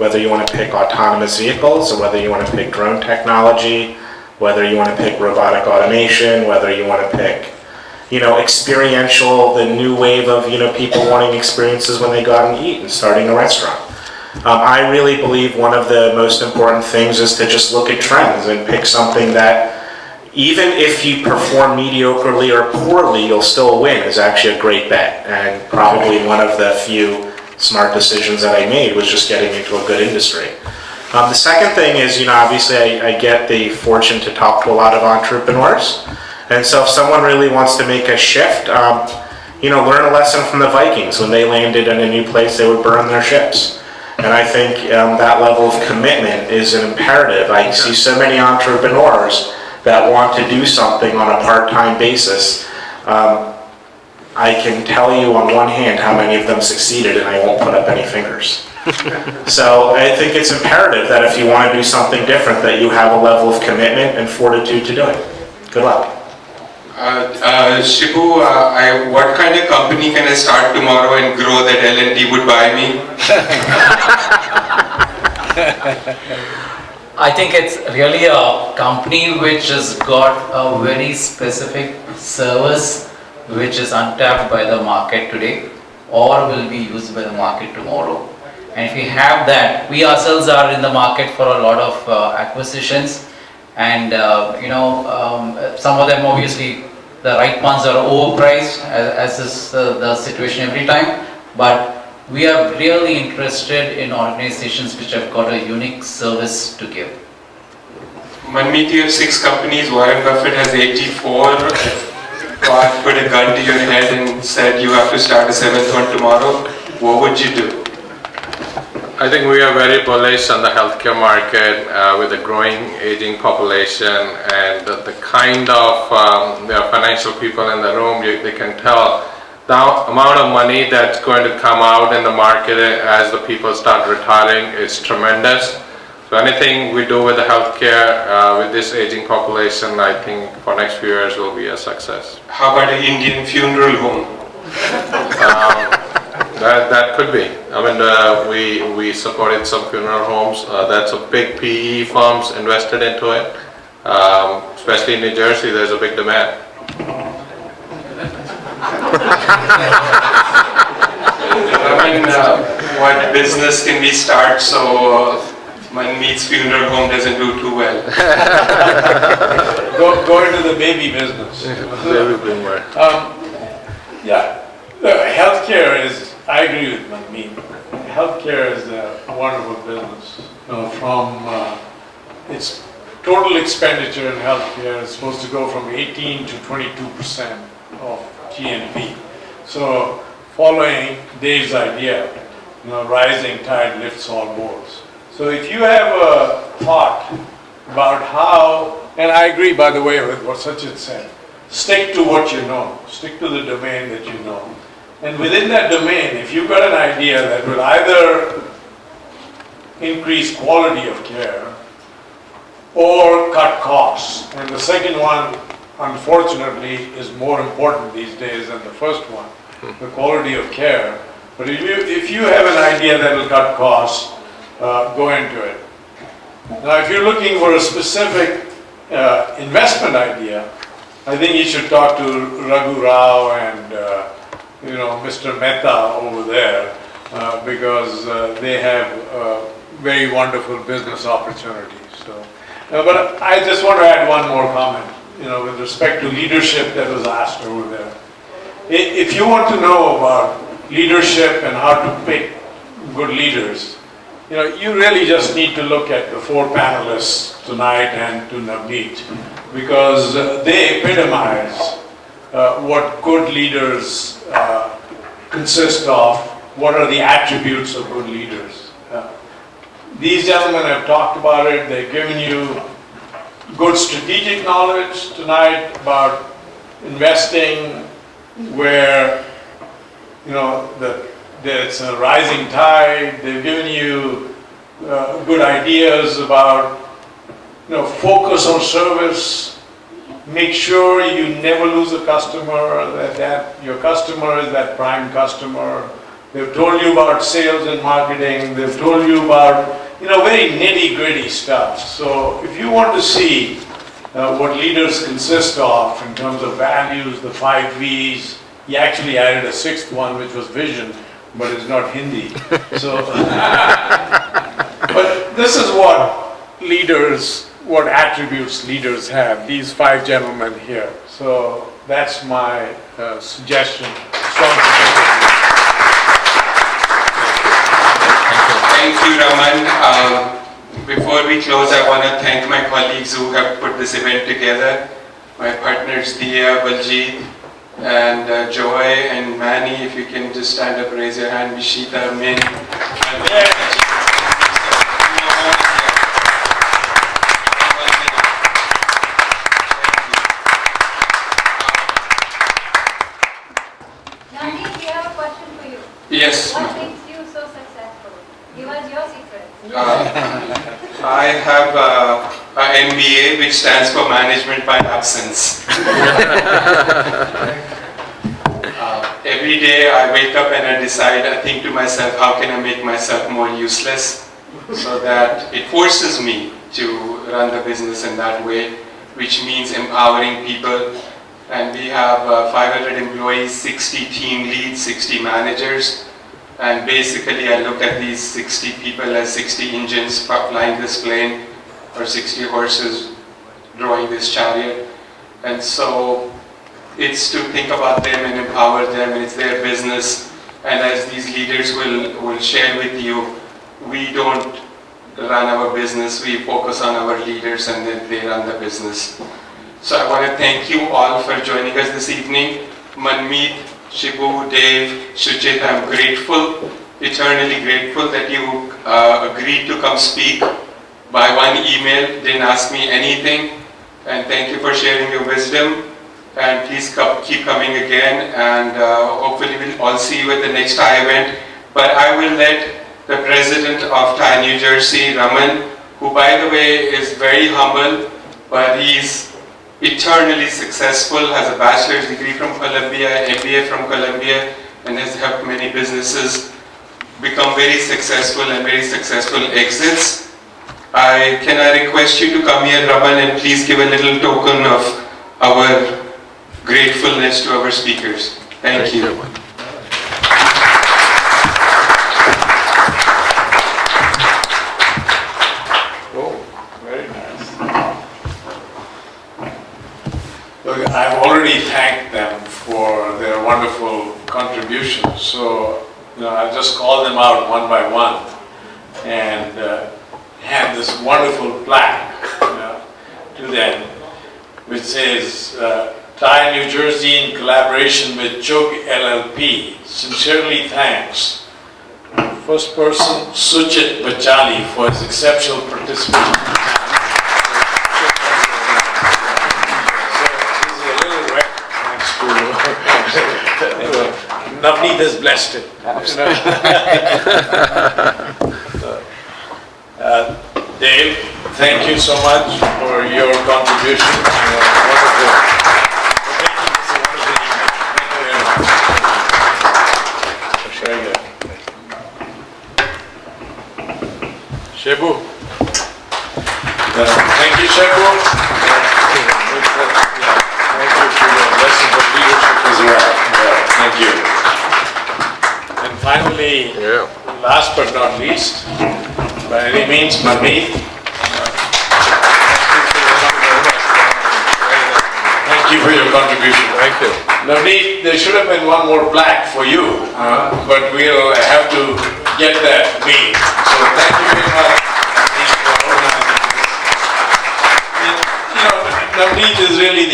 whether you want to pick autonomous vehicles or whether you want to pick drone technology, whether you want to pick robotic automation, whether you want to pick, experiential, the new wave of, people wanting experiences when they go out and eat and starting a restaurant. I really believe one of the most important things is to just look at trends and pick something that, even if you perform mediocrely or poorly, you'll still win, is actually a great bet. And probably one of the few smart decisions that I made was just getting into a good industry. The second thing is, obviously I get the fortune to talk to a lot of entrepreneurs. And so if someone really wants to make a shift, learn a lesson from the Vikings. When they landed in a new place, they would burn their ships. And I think that level of commitment is an imperative. I see so many entrepreneurs that want to do something on a part-time basis. I can tell you on one hand how many of them succeeded, and I won't put up any fingers. So I think it's imperative that if you want to do something different, that you have a level of commitment and fortitude to do it. Good luck. Shebu, what kind of company can I start tomorrow and grow that L&T would buy me? I think it's really a company which has got a very specific service which is untapped by the market today or will be used by the market tomorrow. And if we have that, we ourselves are in the market for a lot of acquisitions, and some of them obviously the right ones are overpriced, as is the situation every time, but we are really interested in organizations which have got a unique service to give. Manmeet, you have 6 companies, Warren Buffett has 84. God put a gun to your head and said you have to start a 7th one tomorrow. What would you do? I think we are very bullish on the healthcare market with a growing aging population, and the kind of financial people in the room, they can tell the amount of money that's going to come out in the market as the people start retiring is tremendous. So anything we do with the healthcare, with this aging population, I think for next few years will be a success. How about an Indian funeral home? That could be. I mean, we supported some funeral homes. That's a big PE firms invested into it. Especially in New Jersey, there's a big demand. What business can we start so Manmeet's funeral home doesn't do too well? Go into the baby business. Baby boomer. Yeah, healthcare is, I agree with Manmeet. Healthcare is a wonderful business. Its total expenditure in healthcare is supposed to go from 18 to 22% of GNP. So following Dave's idea, rising tide lifts all boats. So if you have a thought about how, and I agree by the way with what Suchit said, stick to what you know, stick to the domain that you know. And within that domain, if you've got an idea that will either increase quality of care or cut costs, and the second one unfortunately, is more important these days than the first one, the quality of care. But if you have an idea that will cut costs, go into it. Now, if you're looking for a specific investment idea, I think you should talk to Raghu Rao and Mr. Mehta over there, because they have very wonderful business opportunities. So, but I just want to add one more comment, with respect to leadership that was asked over there. If you want to know about leadership and how to pick good leaders, you really just need to look at the four panelists tonight and to Navneet, because they epitomize what good leaders consist of, what are the attributes of good leaders. These gentlemen have talked about it. They've given you good strategic knowledge tonight about investing where that it's a rising tide. They've given you good ideas about focus on service. Make sure you never lose a customer, that your customer is that prime customer. They've told you about sales and marketing. They've told you about very nitty-gritty stuff. So if you want to see what leaders consist of in terms of values, the 5 V's, he actually added a 6th one, which was vision, but it's not Hindi. So, but this is what attributes leaders have, these 5 gentlemen here. So that's my suggestion. Strong suggestion. Thank you, Raman. Before we close, I want to thank my colleagues who have put this event together. My partners, Dia, Baljit, and Joy, and Manny. If you can just stand up, raise your hand. Vishita, Min. Navneet, we have a question for you. Yes. What makes you so successful? Give us your secrets. I have an MBA, which stands for Management by Absence. Every day I wake up and I think to myself, how can I make myself more useless? So that it forces me to run the business in that way, which means empowering people. And we have 500 employees, 60 team leads, 60 managers. And basically I look at these 60 people as 60 engines flying this plane, or 60 horses drawing this chariot. And so it's to think about them and empower them, and it's their business. And as these leaders will share with you, we don't run our business, we focus on our leaders and then they run the business. So I want to thank you all for joining us this evening. Manmeet, Shebu, Dev, Suchit, I'm grateful, eternally grateful that you agreed to come speak by one email, didn't ask me anything, and thank you for sharing your wisdom. And please keep coming again, and hopefully we'll all see you at the next TiE event. But I will let the president of TiE New Jersey, Raman, who by the way is very humble, but he's eternally successful, has a bachelor's degree from Columbia, MBA from Columbia, and has helped many businesses become very successful and very successful exits. Can I request you to come here, Raman, and please give a little token of our gratefulness to our speakers. Thank you. Oh, very nice. Look, I've already thanked them for their wonderful contributions, so I'll just call them out one by one and hand this wonderful plaque to them, which says, TiE New Jersey, in collaboration with Chugh LLP, sincerely thanks first person Suchit Bachalli for his exceptional participation. So, this is a little wet, thanks to Navneet has blessed it. Dave, Thank you so much for your contribution. Wonderful. Very good. Shebu. Thank you, Shebu. Thank you for your lessons of leadership as well. Thank you. And finally, last but not least, by any means, Manmeet. Thank you for your contribution. Thank you. Navneet, there should have been one more plaque for you, but we'll have to get that made. So thank you very much, Navneet, for organizing this. Navneet is really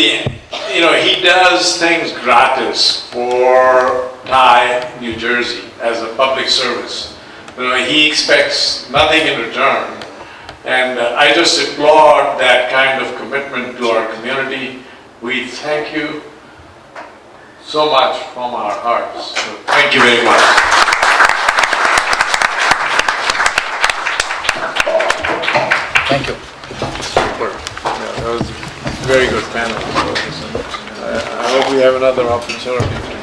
he does things gratis for TiE, New Jersey, as a public service. He expects nothing in return. And I just applaud that kind of commitment to our community. We thank you so much from our hearts. So thank you very much. Thank you. Super. That was a very good panel. I hope we have another opportunity.